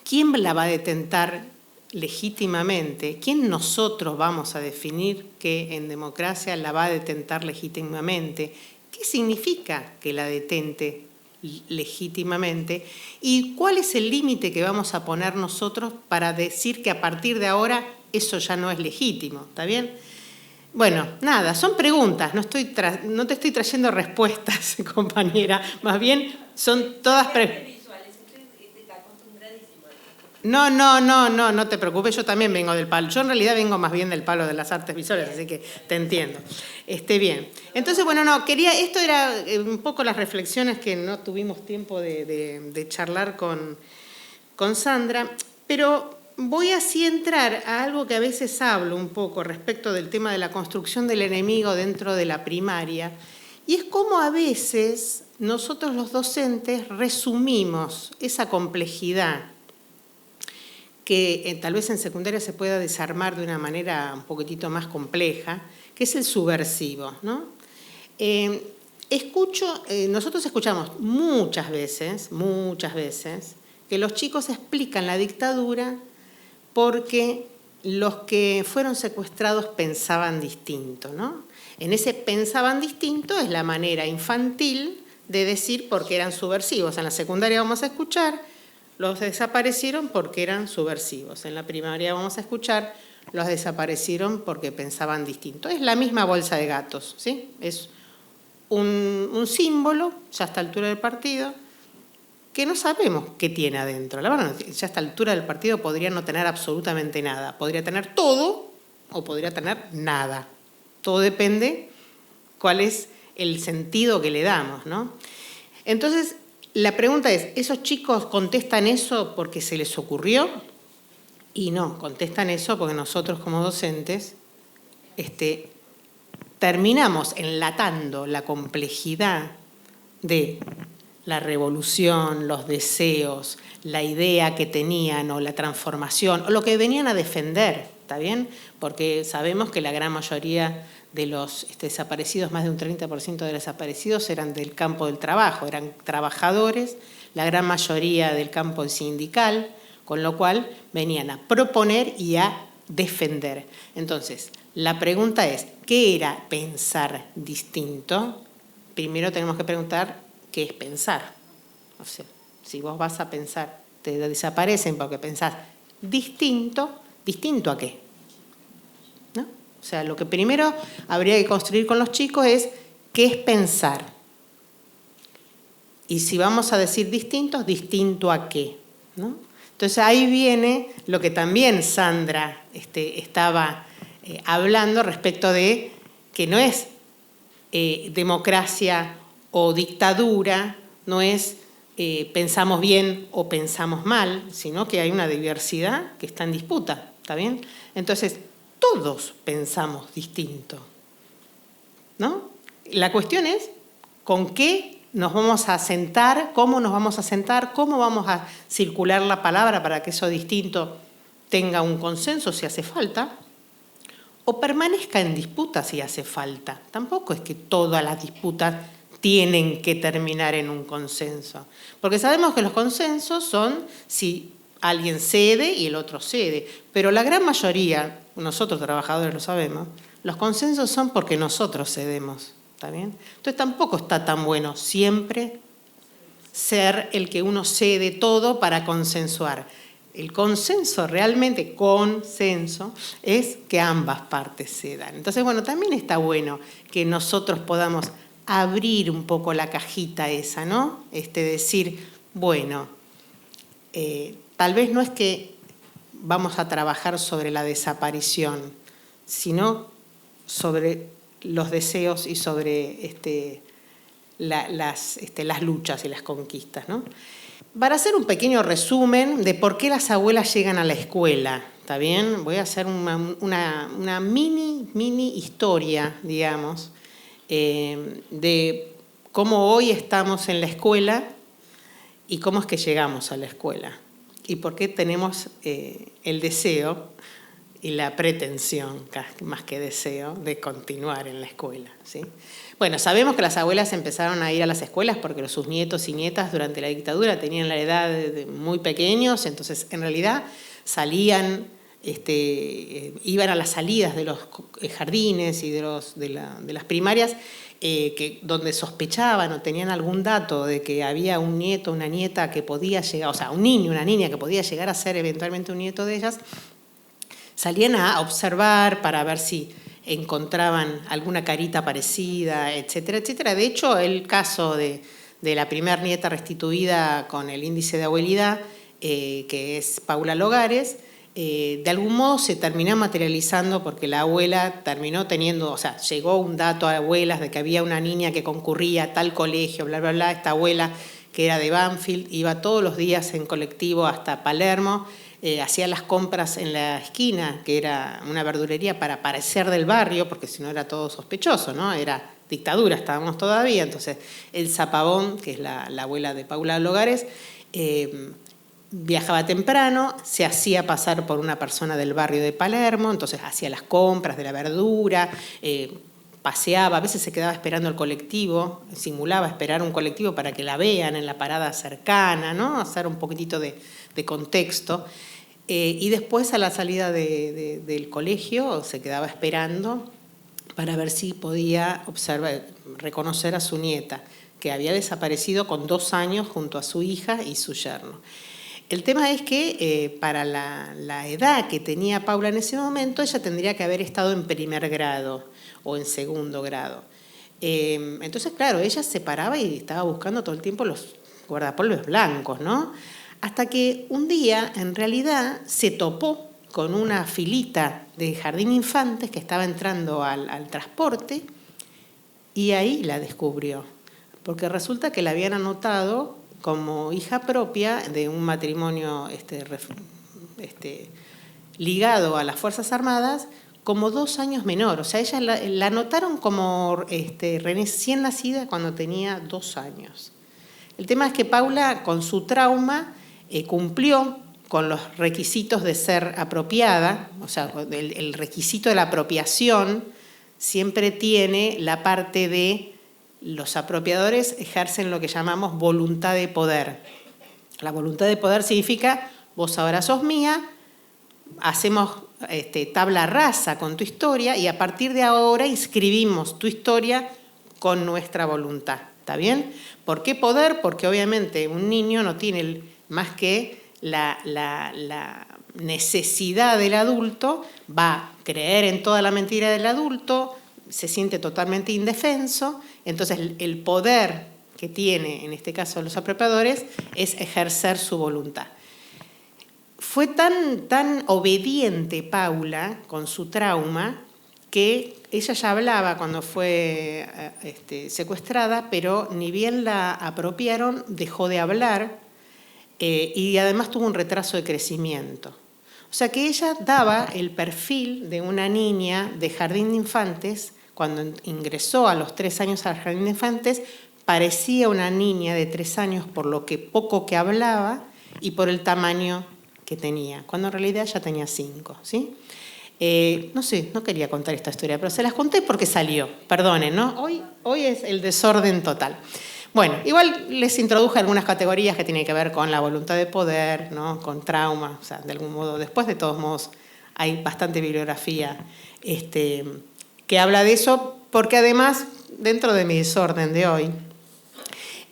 S2: quién la va a detentar legítimamente, quién nosotros vamos a definir que en democracia la va a detentar legítimamente, qué significa que la detente legítimamente y cuál es el límite que vamos a poner nosotros para decir que a partir de ahora eso ya no es legítimo, ¿está bien? Bueno, nada, son preguntas, no te estoy trayendo respuestas, compañera, más bien son todas preguntas. No te preocupes, yo también vengo del palo. Yo en realidad vengo más bien del palo de las artes visuales, así que te entiendo. Bien. Entonces, bueno, esto era un poco las reflexiones que no tuvimos tiempo de charlar con Sandra, pero voy así a entrar a algo que a veces hablo un poco respecto del tema de la construcción del enemigo dentro de la primaria, y es cómo a veces nosotros los docentes resumimos esa complejidad que tal vez en secundaria se pueda desarmar de una manera un poquitito más compleja, que es el subversivo, ¿no? Nosotros escuchamos muchas veces, que los chicos explican la dictadura porque los que fueron secuestrados pensaban distinto, ¿no? En ese pensaban distinto es la manera infantil de decir porque eran subversivos. En la secundaria vamos a escuchar los desaparecieron porque eran subversivos. En la primaria vamos a escuchar los desaparecieron porque pensaban distinto. Es la misma bolsa de gatos, ¿sí? Es un símbolo, ya a esta altura del partido, que no sabemos qué tiene adentro. La verdad, ya a esta altura del partido podría no tener absolutamente nada. Podría tener todo o podría tener nada. Todo depende cuál es el sentido que le damos, ¿no? Entonces, la pregunta es, ¿esos chicos contestan eso porque se les ocurrió? Y no, contestan eso porque nosotros como docentes terminamos enlatando la complejidad de la revolución, los deseos, la idea que tenían o la transformación, o lo que venían a defender, ¿está bien? Porque sabemos que la gran mayoría de los desaparecidos, más de un 30% de los desaparecidos eran del campo del trabajo, eran trabajadores, la gran mayoría del campo sindical, con lo cual venían a proponer y a defender. Entonces, la pregunta es, ¿qué era pensar distinto? Primero tenemos que preguntar, ¿qué es pensar? O sea, si vos vas a pensar, te desaparecen porque pensás distinto, ¿distinto a qué? ¿No? O sea, lo que primero habría que construir con los chicos es qué es pensar. Y si vamos a decir distintos, ¿distinto a qué? ¿No? Entonces ahí viene lo que también Sandra estaba hablando respecto de que no es democracia o dictadura, no es pensamos bien o pensamos mal, sino que hay una diversidad que está en disputa, ¿está bien? Entonces, todos pensamos distinto, ¿no? La cuestión es con qué nos vamos a sentar, cómo nos vamos a sentar, cómo vamos a circular la palabra para que eso distinto tenga un consenso si hace falta, o permanezca en disputa si hace falta. Tampoco es que todas las disputas tienen que terminar en un consenso, porque sabemos que los consensos son si alguien cede y el otro cede, pero la gran mayoría, nosotros trabajadores lo sabemos, los consensos son porque nosotros cedemos, ¿está bien? Entonces tampoco está tan bueno siempre ser el que uno cede todo para consensuar. el consenso, realmente consenso, es que ambas partes se dan. Entonces, bueno, también está bueno que nosotros podamos abrir un poco la cajita esa, ¿no? Decir, bueno, tal vez no es que vamos a trabajar sobre la desaparición, sino sobre los deseos y sobre las luchas y las conquistas, ¿no? Para hacer un pequeño resumen de por qué las abuelas llegan a la escuela, ¿está bien? Voy a hacer una mini historia, digamos, de cómo hoy estamos en la escuela y cómo es que llegamos a la escuela y por qué tenemos el deseo y la pretensión, más que deseo, de continuar en la escuela, ¿sí? Bueno, sabemos que las abuelas empezaron a ir a las escuelas porque sus nietos y nietas durante la dictadura tenían la edad de muy pequeños, entonces en realidad salían, iban a las salidas de los jardines y de las primarias donde sospechaban o tenían algún dato de que había un nieto, una nieta que podía llegar, o sea, un niño, una niña que podía llegar a ser eventualmente un nieto de ellas, salían a observar para ver si encontraban alguna carita parecida, etcétera, etcétera. De hecho, el caso de la primer nieta restituida con el índice de abuelidad, que es Paula Logares, de algún modo se terminó materializando porque la abuela terminó teniendo, o sea, llegó un dato a abuelas de que había una niña que concurría a tal colegio, bla, bla, bla. Esta abuela, que era de Banfield, iba todos los días en colectivo hasta Palermo, hacía las compras en la esquina, que era una verdulería para parecer del barrio, porque si no era todo sospechoso, ¿no? Era dictadura, estábamos todavía. Entonces, Elsa Pavón, que es la abuela de Paula Logares, viajaba temprano, se hacía pasar por una persona del barrio de Palermo, entonces hacía las compras de la verdura, paseaba, a veces se quedaba esperando el colectivo, simulaba esperar un colectivo para que la vean en la parada cercana, ¿no? Hacer un poquitito de contexto. Y después a la salida del colegio se quedaba esperando para ver si podía reconocer a su nieta, que había desaparecido con 2 años junto a su hija y su yerno. El tema es que para la edad que tenía Paula en ese momento, ella tendría que haber estado en primer grado o en segundo grado. Entonces, claro, ella se paraba y estaba buscando todo el tiempo los guardapolvos blancos, ¿no? Hasta que un día, en realidad, se topó con una filita de jardín infantes que estaba entrando al transporte y ahí la descubrió. Porque resulta que la habían anotado como hija propia de un matrimonio ligado a las Fuerzas Armadas como 2 años menor. O sea, ella la anotaron como recién nacida cuando tenía 2 años. El tema es que Paula, con su trauma, cumplió con los requisitos de ser apropiada, o sea, el requisito de la apropiación siempre tiene la parte de los apropiadores ejercen lo que llamamos voluntad de poder. La voluntad de poder significa, vos ahora sos mía, hacemos tabla rasa con tu historia y a partir de ahora inscribimos tu historia con nuestra voluntad. ¿Está bien? ¿Por qué poder? Porque obviamente un niño no tiene más que la necesidad del adulto, va a creer en toda la mentira del adulto, se siente totalmente indefenso, entonces el poder que tiene, en este caso los apropiadores, es ejercer su voluntad. Fue tan obediente Paula con su trauma que ella ya hablaba cuando fue secuestrada, pero ni bien la apropiaron, dejó de hablar y además tuvo un retraso de crecimiento. O sea que ella daba el perfil de una niña de jardín de infantes. Cuando ingresó a los 3 años al jardín de infantes, parecía una niña de 3 años por lo que poco que hablaba y por el tamaño que tenía, cuando en realidad ya tenía 5, ¿sí? No sé, no quería contar esta historia, pero se las conté porque salió, perdonen, ¿no? Hoy es el desorden total. Bueno, igual les introduje algunas categorías que tienen que ver con la voluntad de poder, ¿no? Con trauma, o sea, de algún modo, después de todos modos hay bastante bibliografía que habla de eso, porque además, dentro de mi desorden de hoy,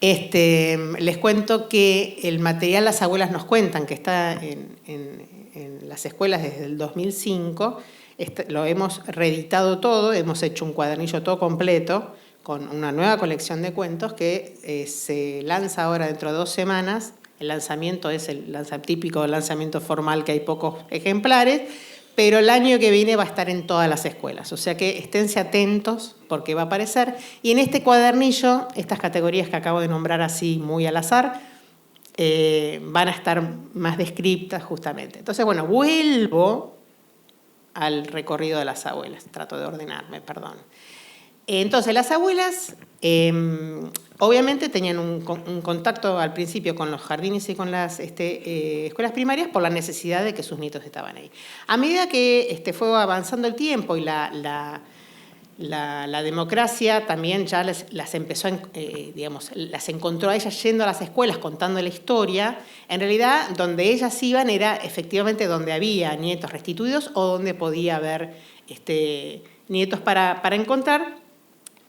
S2: Les cuento que el material Las abuelas nos cuentan, que está en las escuelas desde el 2005, lo hemos reeditado todo, hemos hecho un cuadernillo todo completo con una nueva colección de cuentos que se lanza ahora dentro de 2 semanas. El lanzamiento es el típico lanzamiento formal, que hay pocos ejemplares, pero el año que viene va a estar en todas las escuelas. O sea que esténse atentos porque va a aparecer. Y en este cuadernillo, estas categorías que acabo de nombrar así muy al azar, van a estar más descriptas justamente. Entonces, bueno, vuelvo al recorrido de las abuelas. Trato de ordenarme, perdón. Entonces, las abuelas obviamente tenían un contacto al principio con los jardines y con las escuelas primarias por la necesidad de que sus nietos estaban ahí. A medida que fue avanzando el tiempo y la democracia también ya las empezó, las encontró a ellas yendo a las escuelas contando la historia. En realidad, donde ellas iban era efectivamente donde había nietos restituidos o donde podía haber nietos para encontrar.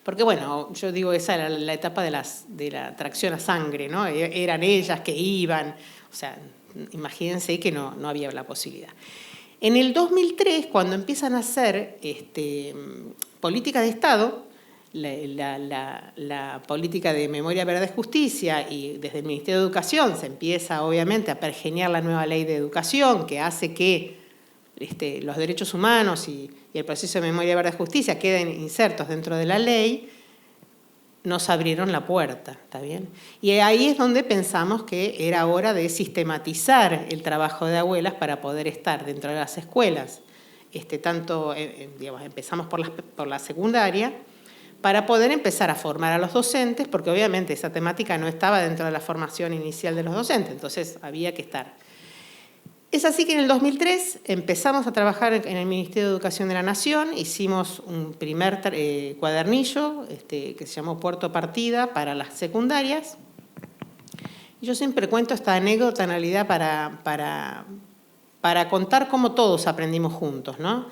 S2: Porque, bueno, yo digo, esa era la etapa de la atracción a sangre, ¿no? Eran ellas que iban, o sea, imagínense que no había la posibilidad. En el 2003, cuando empiezan a hacer política de Estado, la política de Memoria, Verdad y Justicia, y desde el Ministerio de Educación se empieza, obviamente, a pergeñar la nueva ley de educación, que hace que los derechos humanos y el proceso de Memoria, Verdad y Justicia queden insertos dentro de la ley, nos abrieron la puerta, ¿está bien? Y ahí es donde pensamos que era hora de sistematizar el trabajo de abuelas para poder estar dentro de las escuelas. Empezamos por la secundaria, para poder empezar a formar a los docentes, porque obviamente esa temática no estaba dentro de la formación inicial de los docentes, entonces había que estar. Es así que en el 2003 empezamos a trabajar en el Ministerio de Educación de la Nación, hicimos un primer cuadernillo que se llamó Puerto Partida para las secundarias. Y yo siempre cuento esta anécdota en realidad para contar cómo todos aprendimos juntos, ¿no?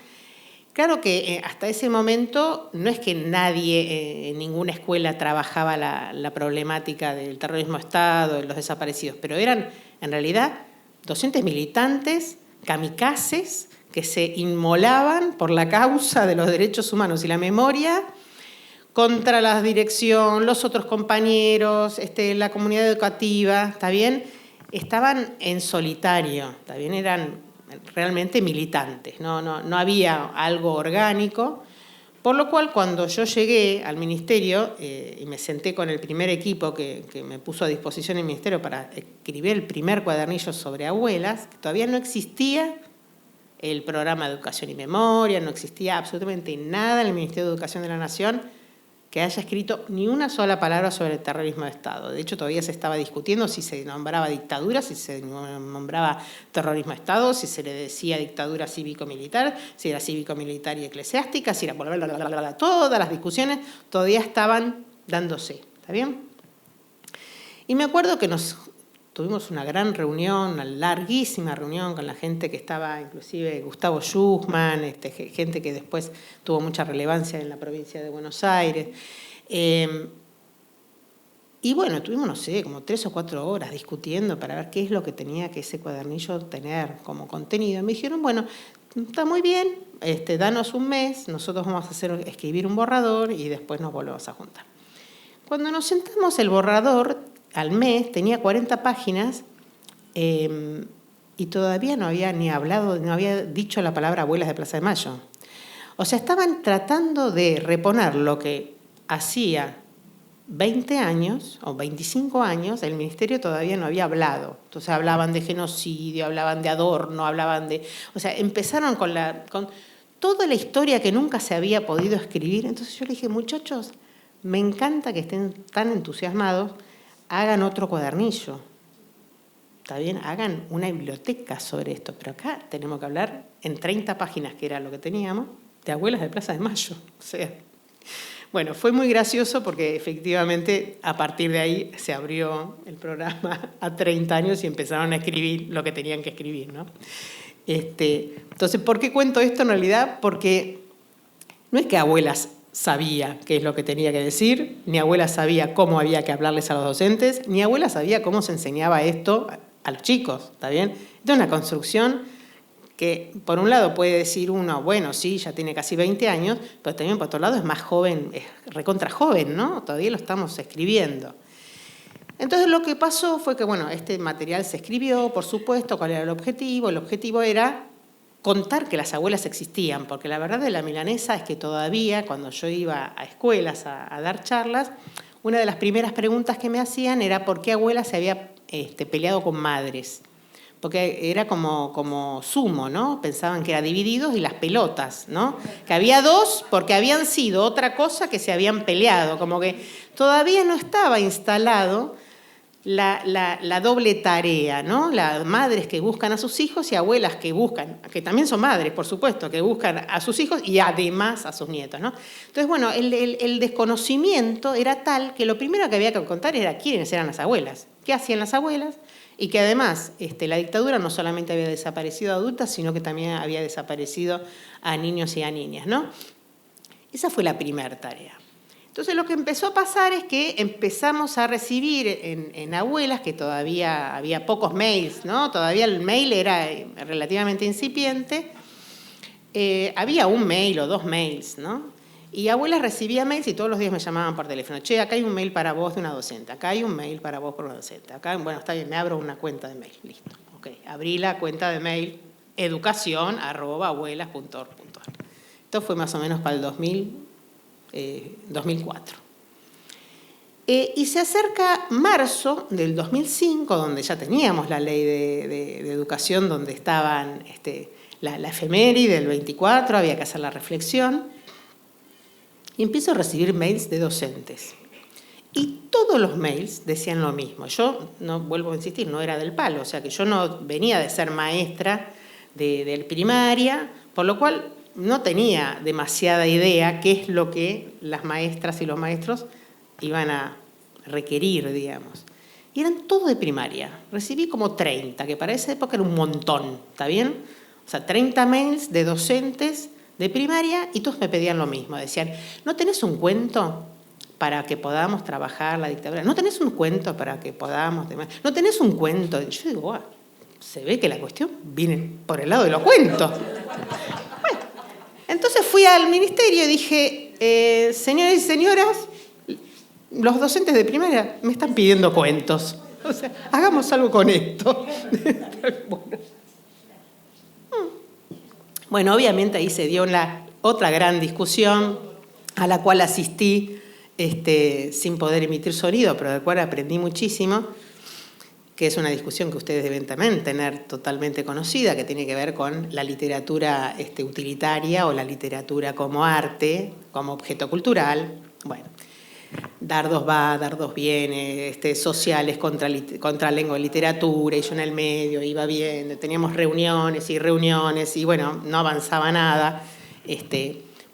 S2: Claro que hasta ese momento no es que nadie en ninguna escuela trabajaba la problemática del terrorismo de Estado, de los desaparecidos, pero eran en realidad docentes militantes, kamikazes, que se inmolaban por la causa de los derechos humanos y la memoria contra la dirección, los otros compañeros, la comunidad educativa, ¿está bien? Estaban en solitario, ¿está bien? Eran realmente militantes, no había algo orgánico. Por lo cual, cuando yo llegué al ministerio y me senté con el primer equipo que me puso a disposición el ministerio para escribir el primer cuadernillo sobre abuelas, que todavía no existía el programa de Educación y Memoria, no existía absolutamente nada en el Ministerio de Educación de la Nación que haya escrito ni una sola palabra sobre el terrorismo de Estado. De hecho, todavía se estaba discutiendo si se nombraba dictadura, si se nombraba terrorismo de Estado, si se le decía dictadura cívico-militar, si era cívico-militar y eclesiástica, si era... Todas las discusiones todavía estaban dándose, ¿está bien? Y me acuerdo que tuvimos una gran reunión, una larguísima reunión con la gente que estaba, inclusive Gustavo Schussmann, gente que después tuvo mucha relevancia en la provincia de Buenos Aires. Y bueno, tuvimos, no sé, como 3 o 4 horas discutiendo para ver qué es lo que tenía que ese cuadernillo tener como contenido. Me dijeron, bueno, está muy bien, danos un mes, nosotros vamos a escribir un borrador y después nos volvemos a juntar. Cuando nos sentamos, el borrador al mes tenía 40 páginas y todavía no había ni hablado, no había dicho la palabra abuelas de Plaza de Mayo. O sea, estaban tratando de reponer lo que hacía 20 años o 25 años, el ministerio todavía no había hablado. Entonces hablaban de genocidio, hablaban de Adorno, hablaban de... O sea, empezaron con toda la historia que nunca se había podido escribir. Entonces yo le dije, muchachos, me encanta que estén tan entusiasmados, hagan otro cuadernillo, ¿está bien? Hagan una biblioteca sobre esto, pero acá tenemos que hablar en 30 páginas, que era lo que teníamos, de abuelas de Plaza de Mayo. O sea, bueno, fue muy gracioso porque efectivamente a partir de ahí se abrió el programa a 30 años y empezaron a escribir lo que tenían que escribir, ¿no? Entonces, ¿por qué cuento esto en realidad? Porque no es que abuelas sabía qué es lo que tenía que decir, ni abuela sabía cómo había que hablarles a los docentes, ni abuela sabía cómo se enseñaba esto a los chicos, ¿está bien? Es una construcción que, por un lado, puede decir uno, bueno, sí, ya tiene casi 20 años, pero también, por otro lado, es más joven, es recontra joven, ¿no? Todavía lo estamos escribiendo. Entonces, lo que pasó fue que, bueno, este material se escribió, por supuesto, ¿cuál era el objetivo? El objetivo era contar que las abuelas existían, porque la verdad de la milanesa es que todavía, cuando yo iba a escuelas a dar charlas, una de las primeras preguntas que me hacían era por qué abuela se había peleado con madres. Porque era como sumo, ¿no? Pensaban que era divididos y las pelotas, ¿no? Que había dos porque habían sido otra cosa que se habían peleado, como que todavía no estaba instalado la doble tarea, ¿no? Las madres que buscan a sus hijos y abuelas que buscan, que también son madres, por supuesto, que buscan a sus hijos y además a sus nietos, ¿no? Entonces, bueno, el desconocimiento era tal que lo primero que había que contar era quiénes eran las abuelas, qué hacían las abuelas, y que además la dictadura no solamente había desaparecido a adultas, sino que también había desaparecido a niños y a niñas, ¿no? Esa fue la primera tarea. Entonces lo que empezó a pasar es que empezamos a recibir en abuelas, que todavía había pocos mails, ¿no? Todavía el mail era relativamente incipiente, había un mail o dos mails, ¿no? Y abuelas recibía mails y todos los días me llamaban por teléfono. Che, acá hay un mail para vos de una docente, acá hay un mail para vos por una docente, acá, bueno, está bien, me abro una cuenta de mail, listo. Ok, abrí la cuenta de mail educacion@abuelas.org.ar. Esto fue más o menos para el 2004. Y se acerca marzo del 2005, donde ya teníamos la ley de educación, donde estaban la efeméride del 24, había que hacer la reflexión. Y empiezo a recibir mails de docentes. Y todos los mails decían lo mismo. Yo, no vuelvo a insistir, no era del palo, o sea que yo no venía de ser maestra de primaria, por lo cual no tenía demasiada idea qué es lo que las maestras y los maestros iban a requerir, digamos. Y eran todos de primaria. Recibí como 30, que para esa época era un montón, ¿está bien? O sea, 30 mails de docentes de primaria y todos me pedían lo mismo. Decían, ¿no tenés un cuento para que podamos trabajar la dictadura? ¿No tenés un cuento para que podamos...? ¿No tenés un cuento? Y yo digo, se ve que la cuestión viene por el lado de los cuentos. Bueno, entonces fui al ministerio y dije, señores y señoras, los docentes de primaria me están pidiendo cuentos. O sea, hagamos algo con esto. Bueno, obviamente ahí se dio otra gran discusión a la cual asistí sin poder emitir sonido, pero de la cual aprendí muchísimo, que es una discusión que ustedes deben también tener totalmente conocida, que tiene que ver con la literatura utilitaria o la literatura como arte, como objeto cultural. Bueno, dardos va, dardos viene, sociales contra lengua y literatura, y yo en el medio iba viendo, teníamos reuniones y bueno, no avanzaba nada.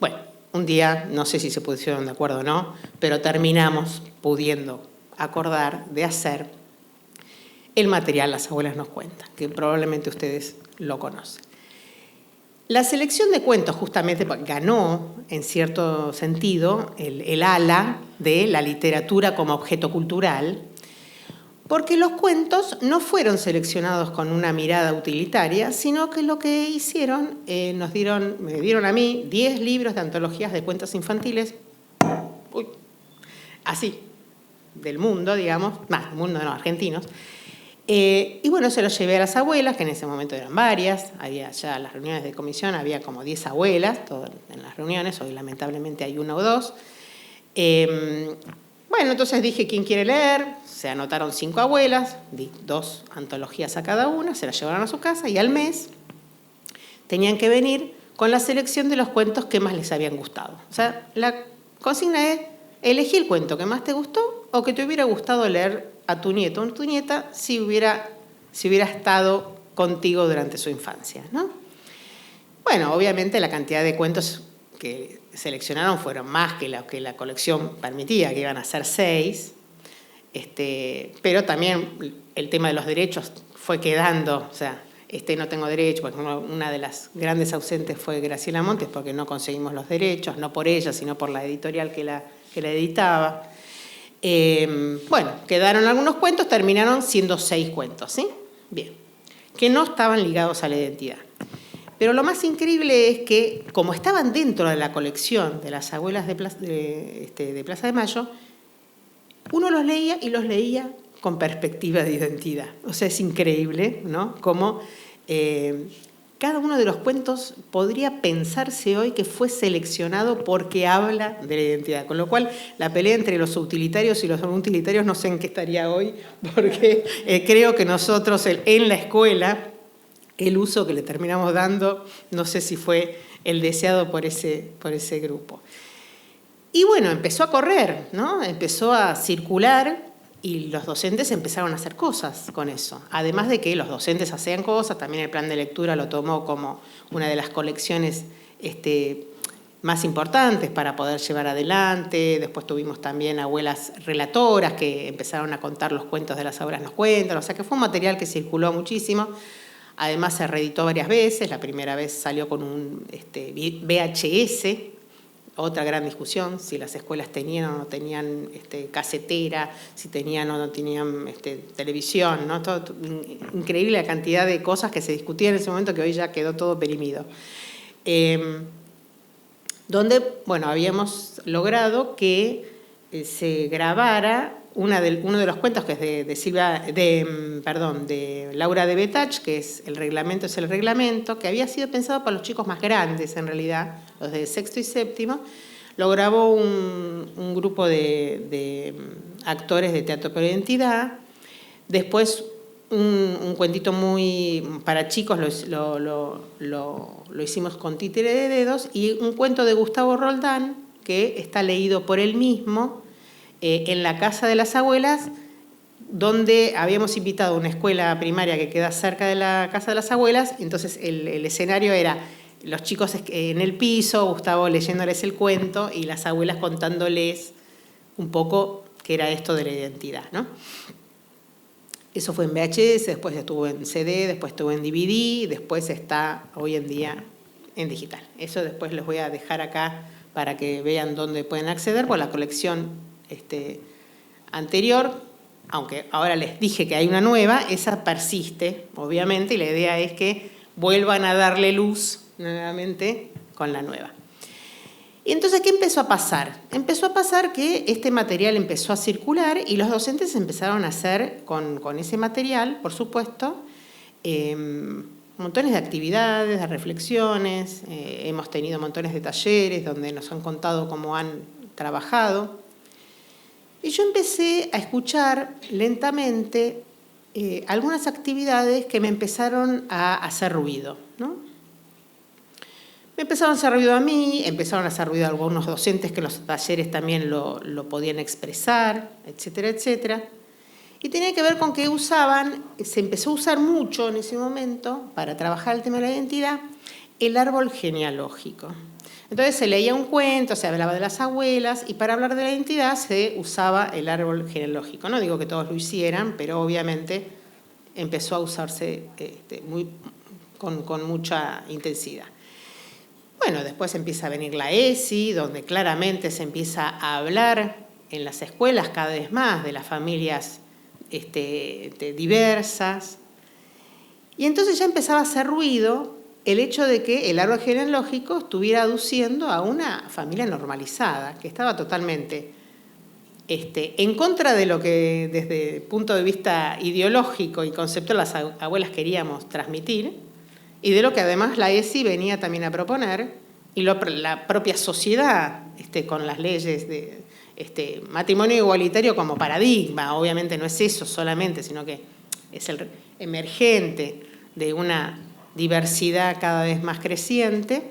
S2: Bueno, un día, no sé si se pusieron de acuerdo o no, pero terminamos pudiendo acordar de hacer el material Las abuelas nos cuentan, que probablemente ustedes lo conocen. La selección de cuentos justamente ganó, en cierto sentido, el ala de la literatura como objeto cultural, porque los cuentos no fueron seleccionados con una mirada utilitaria, sino que lo que hicieron, me dieron a mí 10 libros de antologías de cuentos infantiles, así, del mundo, digamos, más, del mundo no, argentinos. Y bueno, se los llevé a las abuelas, que en ese momento eran varias, había ya las reuniones de comisión, había como 10 abuelas todas en las reuniones, hoy lamentablemente hay una o dos. Bueno, entonces dije, ¿quién quiere leer? Se anotaron 5 abuelas, di 2 antologías a cada una, se las llevaron a su casa y al mes tenían que venir con la selección de los cuentos que más les habían gustado. O sea, la consigna es, elegí el cuento que más te gustó o que te hubiera gustado leer a tu nieto o tu nieta si hubiera estado contigo durante su infancia, ¿no? Bueno, obviamente la cantidad de cuentos que seleccionaron fueron más que lo que la colección permitía, que iban a ser 6, pero también el tema de los derechos fue quedando, o sea, no tengo derecho, porque una de las grandes ausentes fue Graciela Montes, porque no conseguimos los derechos, no por ella, sino por la editorial que la editaba. Bueno, quedaron algunos cuentos, terminaron siendo 6 cuentos, ¿sí? Bien, que no estaban ligados a la identidad. Pero lo más increíble es que, como estaban dentro de la colección de las abuelas de Plaza de Mayo, uno los leía y los leía con perspectiva de identidad. O sea, es increíble, ¿no? Como cada uno de los cuentos podría pensarse hoy que fue seleccionado porque habla de la identidad. Con lo cual, la pelea entre los utilitarios y los no utilitarios no sé en qué estaría hoy, porque creo que nosotros en la escuela, el uso que le terminamos dando, no sé si fue el deseado por ese grupo. Y bueno, empezó a correr, ¿no? Empezó a circular y los docentes empezaron a hacer cosas con eso. Además de que los docentes hacían cosas, también el plan de lectura lo tomó como una de las colecciones más importantes para poder llevar adelante. Después tuvimos también abuelas relatoras que empezaron a contar los cuentos de las abuelas nos cuentan. O sea que fue un material que circuló muchísimo. Además se reeditó varias veces. La primera vez salió con un VHS. Otra gran discusión, si las escuelas tenían o no tenían casetera, si tenían o no tenían televisión, ¿no? Increíble la cantidad de cosas que se discutían en ese momento que hoy ya quedó todo perimido. Donde, bueno, habíamos logrado que se grabara uno de los cuentos que es de Laura de Betach, que es el reglamento, que había sido pensado para los chicos más grandes en realidad, los de sexto y séptimo. Lo grabó un grupo de actores de teatro por identidad. Después un cuentito muy para chicos lo hicimos con títere de dedos, y un cuento de Gustavo Roldán que está leído por él mismo en la casa de las abuelas, donde habíamos invitado a una escuela primaria que queda cerca de la casa de las abuelas. Entonces el escenario era los chicos en el piso, Gustavo leyéndoles el cuento y las abuelas contándoles un poco qué era esto de la identidad, ¿no? Eso fue en VHS, después estuvo en CD, después estuvo en DVD, después está hoy en día en digital. Eso después les voy a dejar acá para que vean dónde pueden acceder por la colección anterior, aunque ahora les dije que hay una nueva, esa persiste, obviamente, y la idea es que vuelvan a darle luz nuevamente con la nueva. Y entonces, ¿qué empezó a pasar? Empezó a pasar que este material empezó a circular y los docentes empezaron a hacer con ese material, por supuesto, montones de actividades, de reflexiones. Hemos tenido montones de talleres donde nos han contado cómo han trabajado. Y yo empecé a escuchar lentamente algunas actividades que me empezaron a hacer ruido, ¿no? Me empezaron a hacer ruido a mí, empezaron a hacer ruido a algunos docentes que en los talleres también lo podían expresar, etcétera, etcétera. Y tenía que ver con que se empezó a usar mucho en ese momento, para trabajar el tema de la identidad, el árbol genealógico. Entonces se leía un cuento, se hablaba de las abuelas, y para hablar de la identidad se usaba el árbol genealógico. No digo que todos lo hicieran, pero obviamente empezó a usarse con mucha intensidad. Bueno, después empieza a venir la ESI, donde claramente se empieza a hablar en las escuelas cada vez más de las familias diversas. Y entonces ya empezaba a hacer ruido el hecho de que el árbol genealógico estuviera aduciendo a una familia normalizada, que estaba totalmente en contra de lo que desde el punto de vista ideológico y conceptual las abuelas queríamos transmitir, y de lo que además la ESI venía también a proponer, y la propia sociedad con las leyes de matrimonio igualitario como paradigma. Obviamente no es eso solamente, sino que es el emergente de una diversidad cada vez más creciente,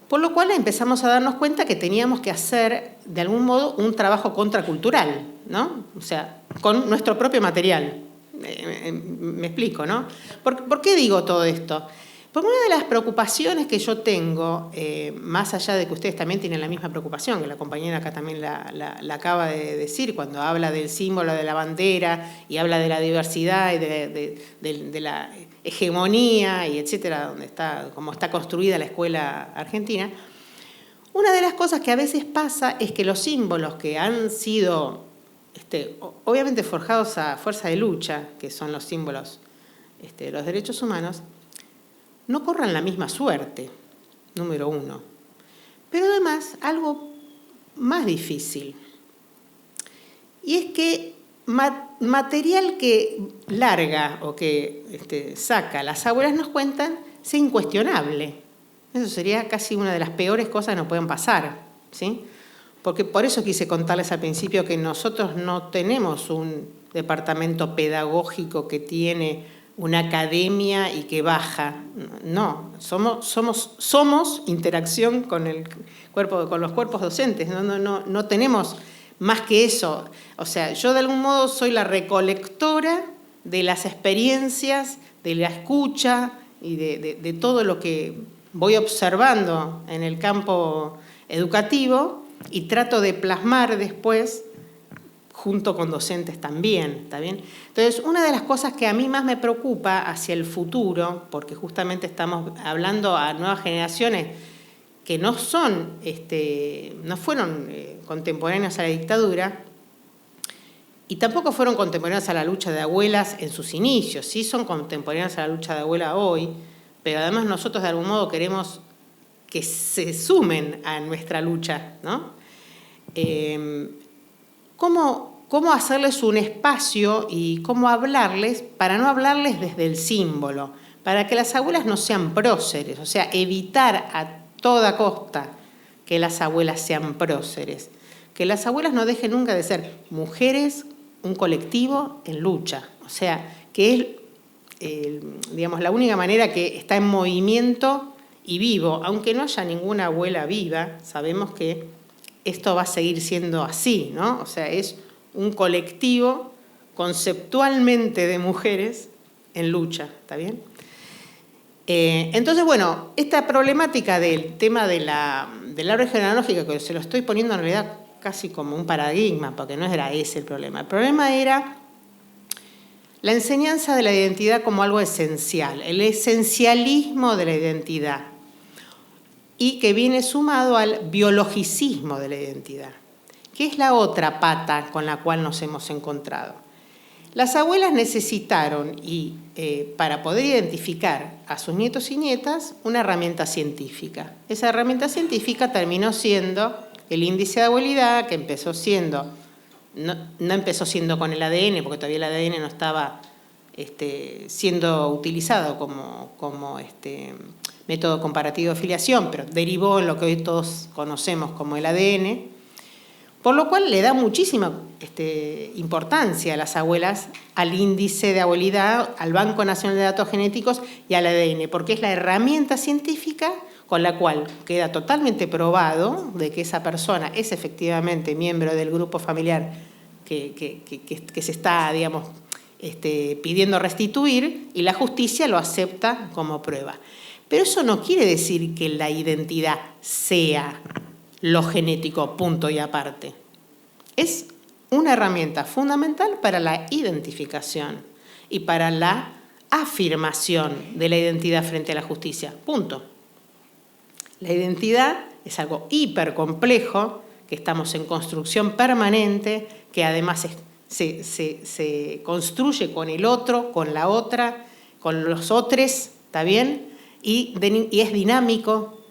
S2: por lo cual empezamos a darnos cuenta que teníamos que hacer, de algún modo, un trabajo contracultural, ¿no? O sea, con nuestro propio material. Me explico, ¿no? ¿Por qué digo todo esto? Porque una de las preocupaciones que yo tengo, más allá de que ustedes también tienen la misma preocupación, que la compañera acá también la acaba de decir, cuando habla del símbolo de la bandera y habla de la diversidad y de la hegemonía y etcétera, cómo está construida la escuela argentina, una de las cosas que a veces pasa es que los símbolos que han sido obviamente forjados a fuerza de lucha, que son los símbolos de los derechos humanos, no corran la misma suerte, número uno. Pero además, algo más difícil, y es que material que larga o que saca las abuelas nos cuentan sea incuestionable. Eso sería casi una de las peores cosas que nos pueden pasar, ¿sí? Porque por eso quise contarles al principio que nosotros no tenemos un departamento pedagógico que tiene una academia y que baja. No, somos interacción con los cuerpos docentes. No tenemos más que eso. O sea, yo de algún modo soy la recolectora de las experiencias, de la escucha y de todo lo que voy observando en el campo educativo y trato de plasmar después junto con docentes también, ¿está bien? Entonces, una de las cosas que a mí más me preocupa hacia el futuro, porque justamente estamos hablando a nuevas generaciones que no fueron contemporáneas a la dictadura y tampoco fueron contemporáneas a la lucha de abuelas en sus inicios, sí son contemporáneas a la lucha de abuela hoy, pero además nosotros de algún modo queremos que se sumen a nuestra lucha, ¿no? ¿Cómo hacerles un espacio y cómo hablarles para no hablarles desde el símbolo? Para que las abuelas no sean próceres, o sea, evitar a toda costa que las abuelas sean próceres. Que las abuelas no dejen nunca de ser mujeres, un colectivo en lucha. O sea, que es, la única manera que está en movimiento y vivo. Aunque no haya ninguna abuela viva, sabemos que esto va a seguir siendo así, ¿no? O sea, es un colectivo conceptualmente de mujeres en lucha, ¿está bien? Entonces, bueno, esta problemática del tema del árbol genealógico, que se lo estoy poniendo en realidad casi como un paradigma, porque no era ese el problema. El problema era la enseñanza de la identidad como algo esencial, el esencialismo de la identidad, y que viene sumado al biologicismo de la identidad, que es la otra pata con la cual nos hemos encontrado. Las abuelas necesitaron, para poder identificar a sus nietos y nietas, una herramienta científica. Esa herramienta científica terminó siendo el índice de abuelidad, que empezó siendo, no empezó siendo con el ADN, porque todavía el ADN no estaba siendo utilizado como método comparativo de filiación, pero derivó en lo que hoy todos conocemos como el ADN, por lo cual le da muchísima importancia a las abuelas al índice de abuelidad, al Banco Nacional de Datos Genéticos y al ADN, porque es la herramienta científica con la cual queda totalmente probado de que esa persona es efectivamente miembro del grupo familiar que se está, digamos, pidiendo restituir, y la justicia lo acepta como prueba. Pero eso no quiere decir que la identidad sea lo genético, punto y aparte. Es una herramienta fundamental para la identificación y para la afirmación de la identidad frente a la justicia, punto. La identidad es algo hipercomplejo, que estamos en construcción permanente, que además se construye con el otro, con la otra, con los otros, ¿está bien? Y es dinámico,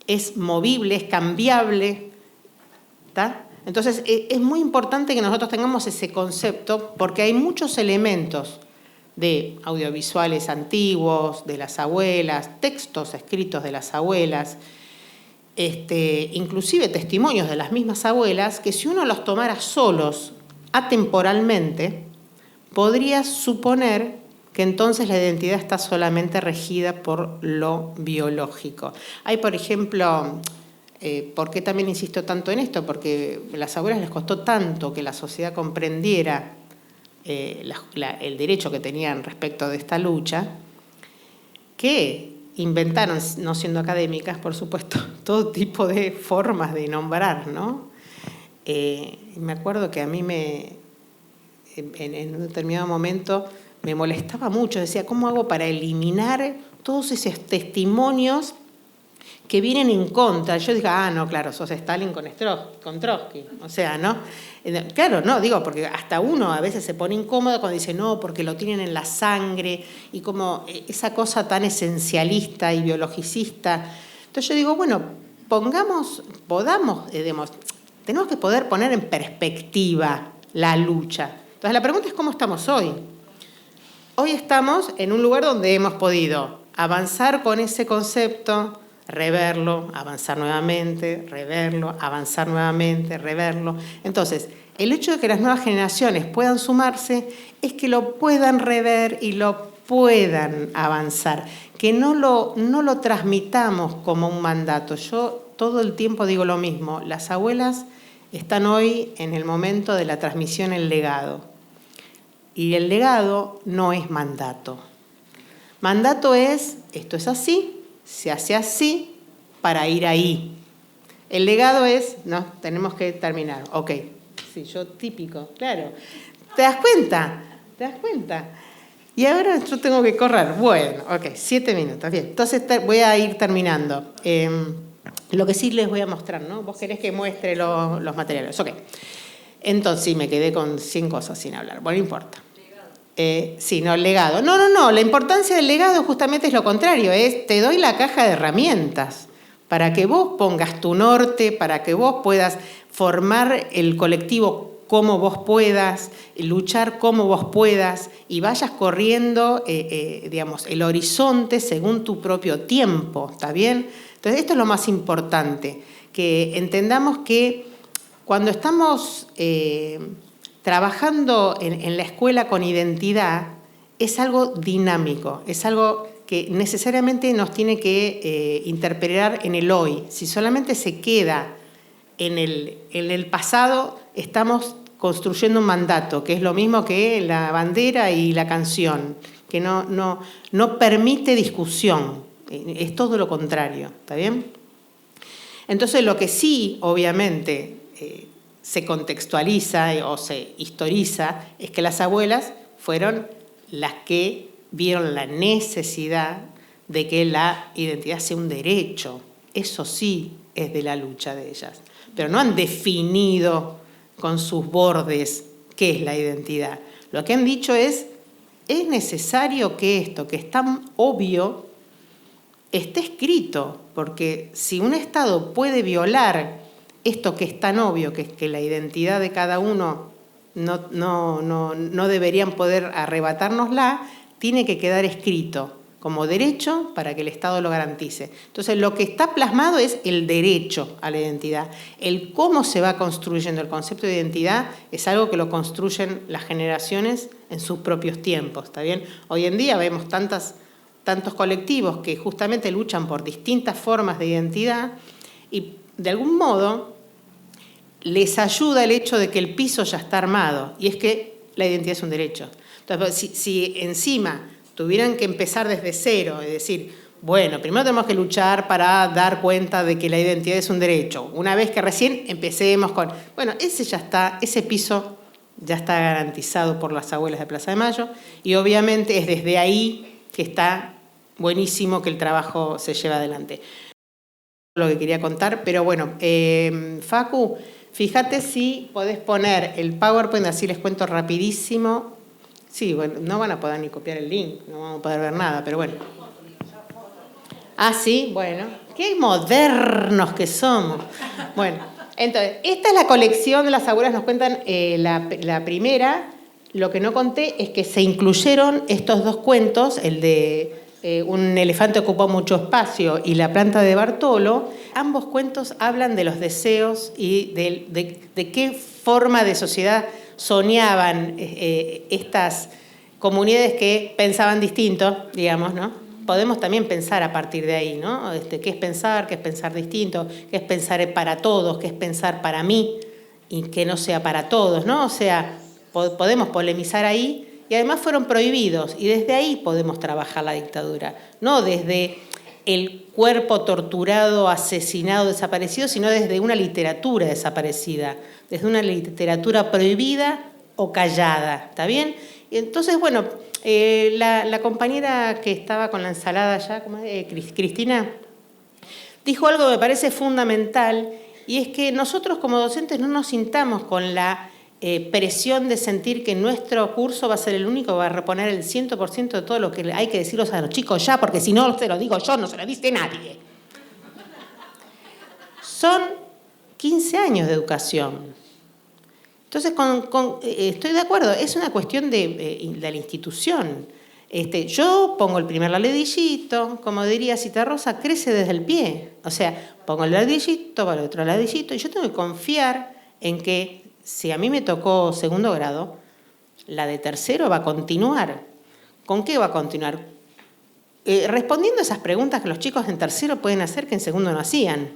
S2: es movible, es cambiable, ¿está? Entonces, es muy importante que nosotros tengamos ese concepto, porque hay muchos elementos de audiovisuales antiguos, de las abuelas, textos escritos de las abuelas, inclusive testimonios de las mismas abuelas, que si uno los tomara solos, atemporalmente, podría suponer que entonces la identidad está solamente regida por lo biológico. Hay, por ejemplo, ¿por qué también insisto tanto en esto? Porque a las abuelas les costó tanto que la sociedad comprendiera el derecho que tenían respecto de esta lucha, que inventaron, no siendo académicas, por supuesto, todo tipo de formas de nombrar, ¿no? Me acuerdo que a mí en un determinado momento me molestaba mucho, decía, ¿cómo hago para eliminar todos esos testimonios que vienen en contra? Yo dije, no, claro, sos Stalin con Trotsky, o sea, ¿no? Claro, no, digo, porque hasta uno a veces se pone incómodo cuando dice, no, porque lo tienen en la sangre, y como esa cosa tan esencialista y biologicista. Entonces yo digo, bueno, tenemos que poder poner en perspectiva la lucha. Entonces la pregunta es, ¿cómo estamos hoy? Hoy estamos en un lugar donde hemos podido avanzar con ese concepto, reverlo, avanzar nuevamente, reverlo, avanzar nuevamente, reverlo. Entonces, el hecho de que las nuevas generaciones puedan sumarse es que lo puedan rever y lo puedan avanzar, que no lo transmitamos como un mandato. Yo todo el tiempo digo lo mismo, las abuelas están hoy en el momento de la transmisión del legado. Y el legado no es mandato. Mandato es, esto es así, se hace así para ir ahí. El legado es, no, tenemos que terminar. Ok, sí, yo típico, claro. ¿Te das cuenta? ¿Te das cuenta? Y ahora yo tengo que correr. Bueno, ok, 7 minutos, bien. Entonces voy a ir terminando. Lo que sí les voy a mostrar, ¿no? Vos querés que muestre los materiales. Ok. Entonces, sí, me quedé con 100 cosas sin hablar. Bueno, no importa. Sí, no, el legado. No, la importancia del legado justamente es lo contrario, te doy la caja de herramientas para que vos pongas tu norte, para que vos puedas formar el colectivo como vos puedas, luchar como vos puedas y vayas corriendo, digamos, el horizonte según tu propio tiempo, ¿está bien? Entonces, esto es lo más importante, que entendamos que cuando estamos trabajando en la escuela con identidad, es algo dinámico, es algo que necesariamente nos tiene que interpelar en el hoy. Si solamente se queda en el pasado, estamos construyendo un mandato, que es lo mismo que la bandera y la canción, que no permite discusión, es todo lo contrario, ¿está bien? Entonces, lo que sí, obviamente, se contextualiza o se historiza es que las abuelas fueron las que vieron la necesidad de que la identidad sea un derecho. Eso sí es de la lucha de ellas. Pero no han definido con sus bordes qué es la identidad. Lo que han dicho es necesario que esto, que es tan obvio, esté escrito, porque si un Estado puede violar esto que es tan obvio, que es que la identidad de cada uno no deberían poder arrebatárnosla, tiene que quedar escrito como derecho para que el Estado lo garantice. Entonces, lo que está plasmado es el derecho a la identidad. El cómo se va construyendo el concepto de identidad es algo que lo construyen las generaciones en sus propios tiempos, ¿está bien? Hoy en día vemos tantos colectivos que justamente luchan por distintas formas de identidad y, de algún modo, les ayuda el hecho de que el piso ya está armado, y es que la identidad es un derecho. Entonces, si encima tuvieran que empezar desde cero, es decir, bueno, primero tenemos que luchar para dar cuenta de que la identidad es un derecho. Una vez que recién empecemos con... Bueno, ese piso ya está garantizado por las abuelas de Plaza de Mayo, y obviamente es desde ahí que está buenísimo que el trabajo se lleve adelante. Lo que quería contar, pero bueno, Facu, fíjate si podés poner el PowerPoint, así les cuento rapidísimo. Sí, bueno, no van a poder ni copiar el link, no vamos a poder ver nada, pero bueno. Ah, sí, bueno, qué modernos que somos. Bueno, entonces, esta es la colección, las abuelas nos cuentan la primera. Lo que no conté es que se incluyeron estos dos cuentos, el de Un elefante ocupó mucho espacio y La planta de Bartolo. Ambos cuentos hablan de los deseos y de qué forma de sociedad soñaban estas comunidades que pensaban distinto, digamos, ¿no? Podemos también pensar a partir de ahí, ¿no? ¿Qué es pensar distinto? ¿Qué es pensar para todos? ¿Qué es pensar para mí? Y que no sea para todos, ¿no? O sea, podemos polemizar ahí. Y además fueron prohibidos, y desde ahí podemos trabajar la dictadura, no desde el cuerpo torturado, asesinado, desaparecido, sino desde una literatura desaparecida, desde una literatura prohibida o callada, ¿está bien? Y entonces, bueno, la compañera que estaba con la ensalada allá, Cristina, dijo algo que me parece fundamental, y es que nosotros como docentes no nos sintamos con la presión de sentir que nuestro curso va a ser el único que va a reponer el 100% de todo lo que hay que decirlos a los chicos ya, porque si no se lo digo yo, no se lo dice nadie. Son 15 años de educación. Entonces, estoy de acuerdo, es una cuestión de la institución. Yo pongo el primer ladrillito, como diría Citarrosa, crece desde el pie. O sea, pongo el ladrillito, va el otro ladrillito, y yo tengo que confiar en que si a mí me tocó segundo grado, la de tercero va a continuar. ¿Con qué va a continuar? Respondiendo a esas preguntas que los chicos en tercero pueden hacer que en segundo no hacían.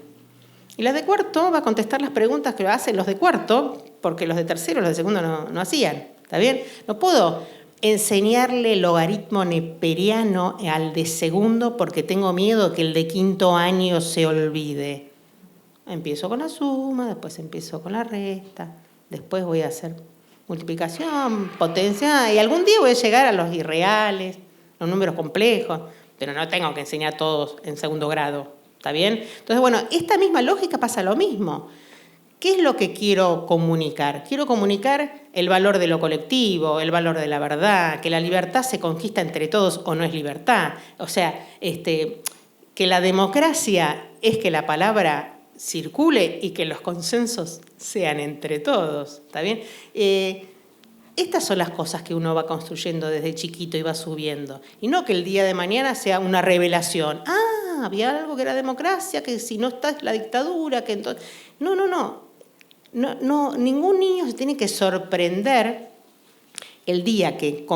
S2: Y la de cuarto va a contestar las preguntas que hacen los de cuarto, porque los de tercero, los de segundo no hacían. ¿Está bien? No puedo enseñarle logaritmo neperiano al de segundo porque tengo miedo que el de quinto año se olvide. Empiezo con la suma, después empiezo con la resta, después voy a hacer multiplicación, potencia, y algún día voy a llegar a los irreales, los números complejos, pero no tengo que enseñar todos en segundo grado, ¿está bien? Entonces, bueno, esta misma lógica pasa lo mismo. ¿Qué es lo que quiero comunicar? Quiero comunicar el valor de lo colectivo, el valor de la verdad, que la libertad se conquista entre todos o no es libertad. O sea, que la democracia es que la palabra circule y que los consensos sean entre todos, ¿está bien? Estas son las cosas que uno va construyendo desde chiquito y va subiendo. Y no que el día de mañana sea una revelación. Ah, había algo que era democracia, que si no está es la dictadura, que entonces... No, ningún niño se tiene que sorprender el día que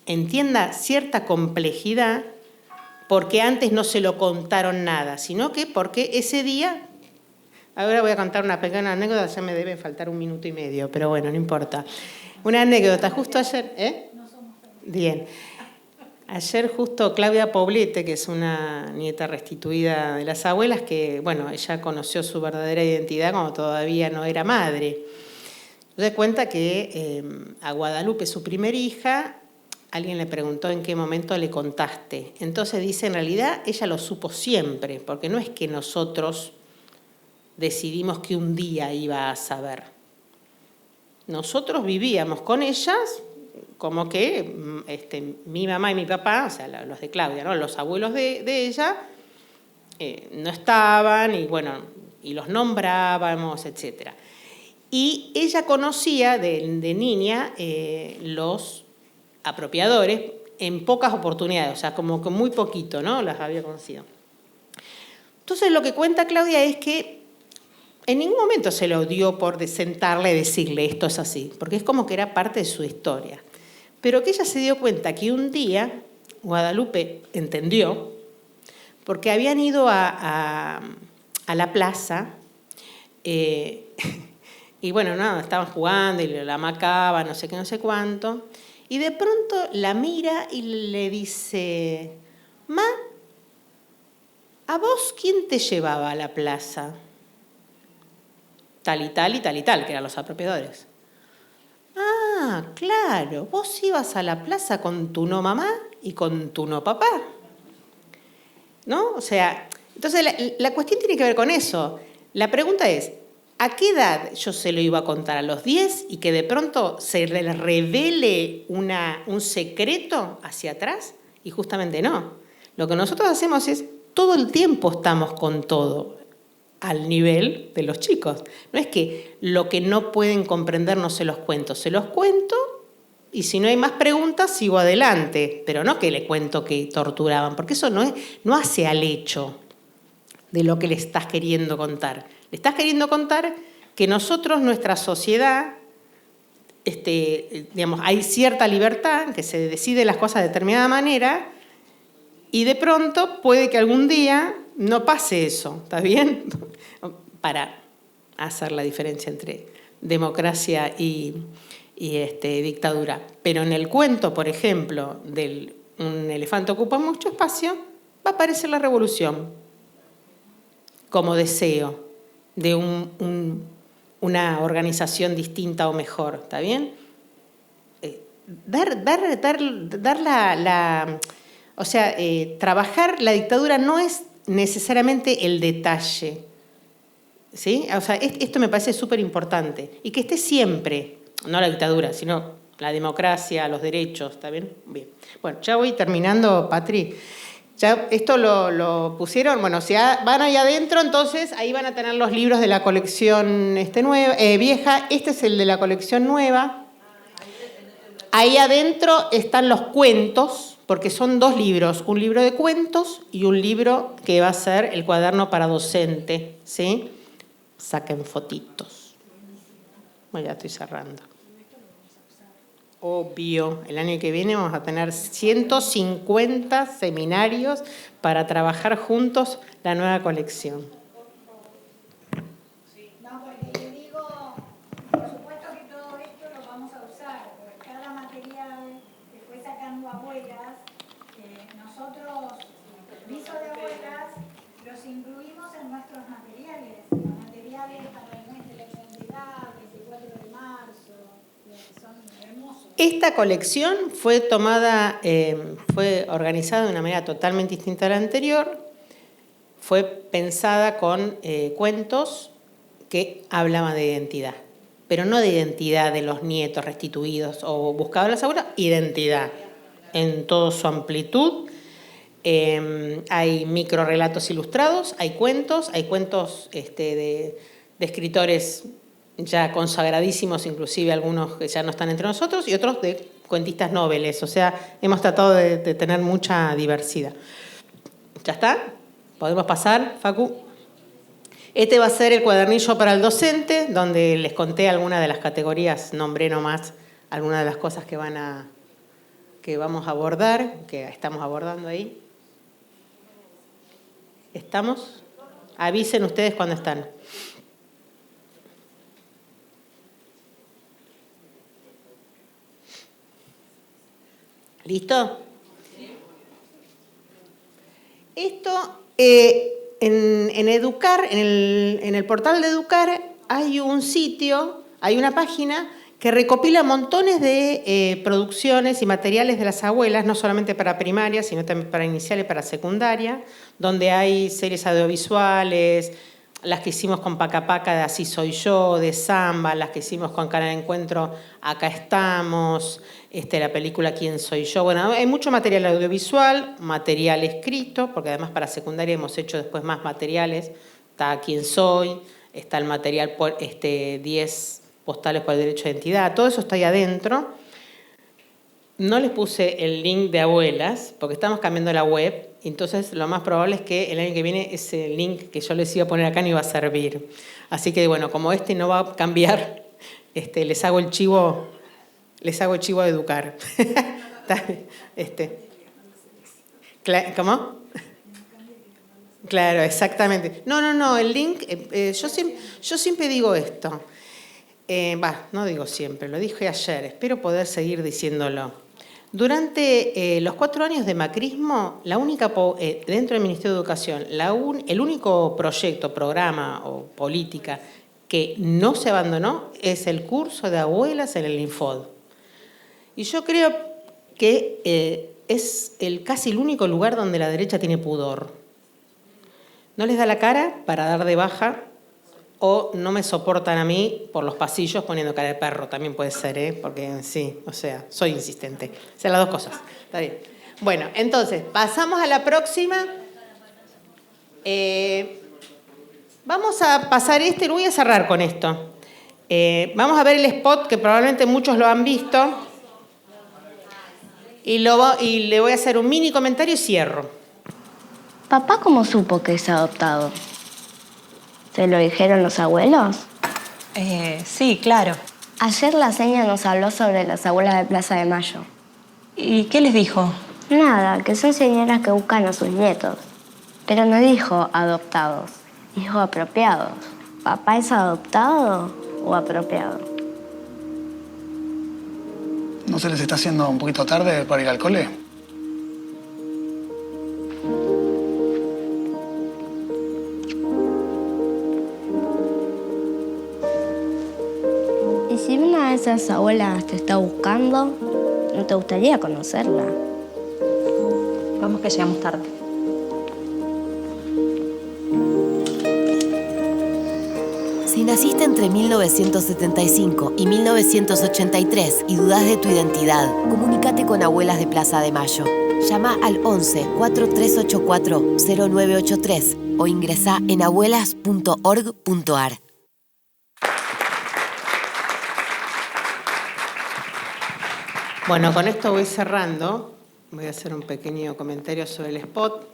S2: entienda cierta complejidad porque antes no se lo contaron nada, sino que porque ese día... Ahora voy a contar una pequeña anécdota, ya me debe faltar 1 minuto y medio, pero bueno, no importa. Una anécdota, justo ayer... Bien. Ayer justo Claudia Poblete, que es una nieta restituida de las abuelas, que, bueno, ella conoció su verdadera identidad cuando todavía no era madre. Se cuenta que a Guadalupe, su primer hija, alguien le preguntó en qué momento le contaste. Entonces dice, en realidad ella lo supo siempre, porque no es que nosotros decidimos que un día iba a saber. Nosotros vivíamos con ellas como que mi mamá y mi papá, o sea, los de Claudia, ¿no? Los abuelos de ella, no estaban y, bueno, y los nombrábamos, etc. Y ella conocía de niña los apropiadores en pocas oportunidades, o sea, como que muy poquito, ¿no? Las había conocido. Entonces, lo que cuenta Claudia es que en ningún momento se lo dio por sentarle y decirle esto es así, porque es como que era parte de su historia. Pero que ella se dio cuenta que un día Guadalupe entendió, porque habían ido a la plaza y bueno, no, estaban jugando y la macaba, no sé qué, no sé cuánto, y de pronto la mira y le dice, Ma, ¿a vos quién te llevaba a la plaza? Tal y tal y tal y tal, que eran los apropiadores. Ah, claro, vos ibas a la plaza con tu no mamá y con tu no papá. ¿No? O sea, entonces la cuestión tiene que ver con eso. La pregunta es, ¿a qué edad yo se lo iba a contar? ¿A los 10 y que de pronto se le revele un secreto hacia atrás? Y justamente no. Lo que nosotros hacemos es, todo el tiempo estamos con todo al nivel de los chicos. No es que lo que no pueden comprender no se los cuento y si no hay más preguntas sigo adelante, pero no que le cuento que torturaban, porque eso no hace al hecho de lo que le estás queriendo contar. Le estás queriendo contar que nosotros, nuestra sociedad, digamos, hay cierta libertad, que se decide las cosas de determinada manera y de pronto puede que algún día no pase eso, ¿está bien? Para hacer la diferencia entre democracia y dictadura. Pero en el cuento, por ejemplo, un elefante ocupa mucho espacio, va a aparecer la revolución como deseo de una organización distinta o mejor, ¿está bien? O sea, trabajar la dictadura no es necesariamente el detalle, ¿sí? O sea, esto me parece súper importante. Y que esté siempre, no la dictadura, sino la democracia, los derechos, ¿está bien? Bien. Bueno, ya voy terminando, Patri. Ya esto lo pusieron, bueno, si van ahí adentro, entonces ahí van a tener los libros de la colección nueva, vieja. Este es el de la colección nueva. Ahí adentro están los cuentos, porque son 2 libros, un libro de cuentos y un libro que va a ser el cuaderno para docente, ¿sí? Saquen fotitos. Bueno, ya estoy cerrando. Obvio, el año que viene vamos a tener 150 seminarios para trabajar juntos la nueva colección.
S3: No, porque yo digo, por supuesto que todo esto lo vamos a usar, porque cada material que fue sacando abuelas, nosotros, el permiso de abuelas, los incluimos en nuestros materiales, los materiales para el mes de la identidad, 24 de marzo, son hermosos.
S2: Esta colección fue fue organizada de una manera totalmente distinta a la anterior. Fue pensada con cuentos que hablaban de identidad, pero no de identidad de los nietos restituidos o buscados de las abuelas, identidad en toda su amplitud. Hay microrelatos ilustrados, hay cuentos de escritores ya consagradísimos, inclusive algunos que ya no están entre nosotros, y otros de cuentistas noveles. O sea, hemos tratado de tener mucha diversidad. ¿Ya está? ¿Podemos pasar, Facu? Este va a ser el cuadernillo para el docente, donde les conté algunas de las categorías, nombré nomás algunas de las cosas que vamos a abordar, que estamos abordando ahí. ¿Estamos? Avisen ustedes cuando están. ¿Listo? Esto, en Educar, en el portal de Educar, hay un sitio, hay una página que recopila montones de producciones y materiales de las abuelas, no solamente para primaria, sino también para inicial y para secundaria, donde hay series audiovisuales, las que hicimos con Paca Paca de Así Soy Yo, de Samba, las que hicimos con Cara de Encuentro, Acá Estamos, la película Quién Soy Yo. Bueno, hay mucho material audiovisual, material escrito, porque además para secundaria hemos hecho después más materiales. Está Quién Soy, está el material 10 postales por el derecho de identidad, todo eso está ahí adentro. No les puse el link de abuelas, porque estamos cambiando la web, entonces lo más probable es que el año que viene ese link que yo les iba a poner acá no iba a servir. Así que bueno, como no va a cambiar, les hago el chivo a Educar. ¿Cómo? Claro, exactamente. No, el link, yo siempre digo esto. No digo siempre, lo dije ayer, espero poder seguir diciéndolo. Durante los 4 años de macrismo, dentro del Ministerio de Educación, el único proyecto, programa o política que no se abandonó es el curso de abuelas en el Infod. Y yo creo que es casi el único lugar donde la derecha tiene pudor. No les da la cara para dar de baja o no me soportan a mí por los pasillos poniendo cara de perro. También puede ser, porque sí, o sea, soy insistente. O sea, las 2 cosas. Está bien. Bueno, entonces, pasamos a la próxima. Vamos a pasar lo voy a cerrar con esto. Vamos a ver el spot, que probablemente muchos lo han visto. Y le voy a hacer un mini comentario y cierro.
S5: ¿Papá cómo supo que es adoptado? ¿Se lo dijeron los abuelos?
S6: Sí, claro.
S5: Ayer la seña nos habló sobre las abuelas de Plaza de Mayo.
S6: ¿Y qué les dijo?
S5: Nada, que son señoras que buscan a sus nietos. Pero no dijo adoptados, dijo apropiados. ¿Papá es adoptado o apropiado?
S7: ¿No se les está haciendo un poquito tarde para ir al cole?
S5: esas abuelas te está buscando, ¿no te gustaría conocerla?
S6: Vamos que llegamos tarde.
S7: Si naciste entre 1975 y 1983 y dudás de tu identidad, comunícate con Abuelas de Plaza de Mayo. Llama al 11 4384 0983 o ingresá en abuelas.org.ar.
S2: Bueno, con esto voy cerrando. Voy a hacer un pequeño comentario sobre el spot,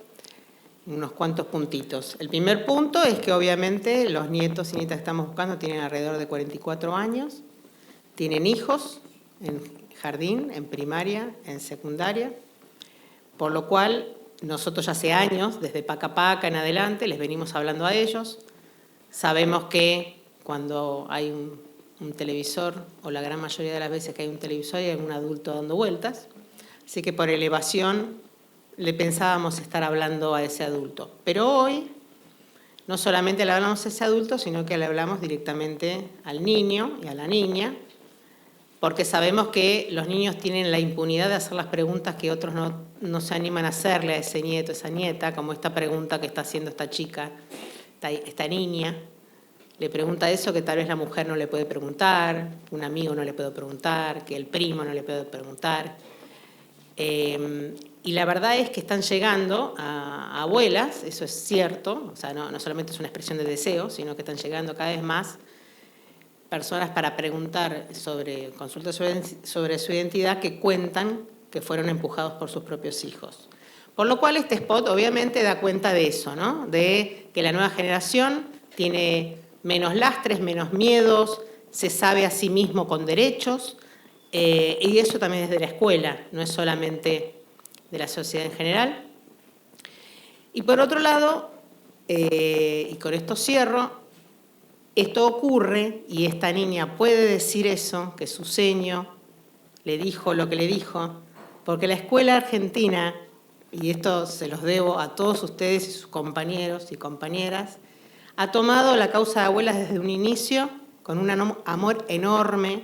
S2: unos cuantos puntitos. El primer punto es que obviamente los nietos y nietas que estamos buscando tienen alrededor de 44 años, tienen hijos en jardín, en primaria, en secundaria, por lo cual nosotros ya hace años, desde Paca Paca en adelante, les venimos hablando a ellos. Sabemos que cuando hay un televisor, o la gran mayoría de las veces que hay un televisor, hay un adulto dando vueltas. Así que por elevación le pensábamos estar hablando a ese adulto. Pero hoy no solamente le hablamos a ese adulto, sino que le hablamos directamente al niño y a la niña, porque sabemos que los niños tienen la impunidad de hacer las preguntas que otros no se animan a hacerle a ese nieto, esa nieta, como esta pregunta que está haciendo esta chica, esta niña. Le pregunta eso que tal vez la mujer no le puede preguntar, un amigo no le puede preguntar, que el primo no le puede preguntar. Y la verdad es que están llegando a abuelas, eso es cierto, o sea, no solamente es una expresión de deseo, sino que están llegando cada vez más personas para preguntar consultas sobre su identidad que cuentan que fueron empujados por sus propios hijos. Por lo cual este spot obviamente da cuenta de eso, ¿no? De que la nueva generación tiene menos lastres, menos miedos, se sabe a sí mismo con derechos, y eso también es de la escuela, no es solamente de la sociedad en general. Y por otro lado, y con esto cierro, esto ocurre y esta niña puede decir eso, que su seño le dijo lo que le dijo, porque la escuela argentina, y esto se los debo a todos ustedes y sus compañeros y compañeras, ha tomado la causa de abuelas desde un inicio con un amor enorme.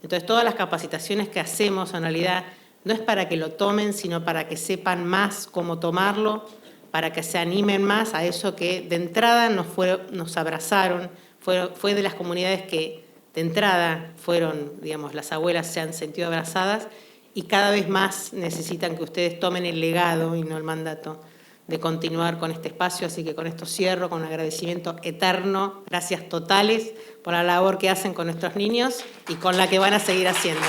S2: Entonces todas las capacitaciones que hacemos en realidad no es para que lo tomen, sino para que sepan más cómo tomarlo, para que se animen más a eso que de entrada nos abrazaron, fue de las comunidades que de entrada fueron, digamos, las abuelas se han sentido abrazadas y cada vez más necesitan que ustedes tomen el legado y no el mandato de continuar con este espacio. Así que con esto cierro con un agradecimiento eterno, gracias totales por la labor que hacen con nuestros niños y con la que van a seguir haciendo.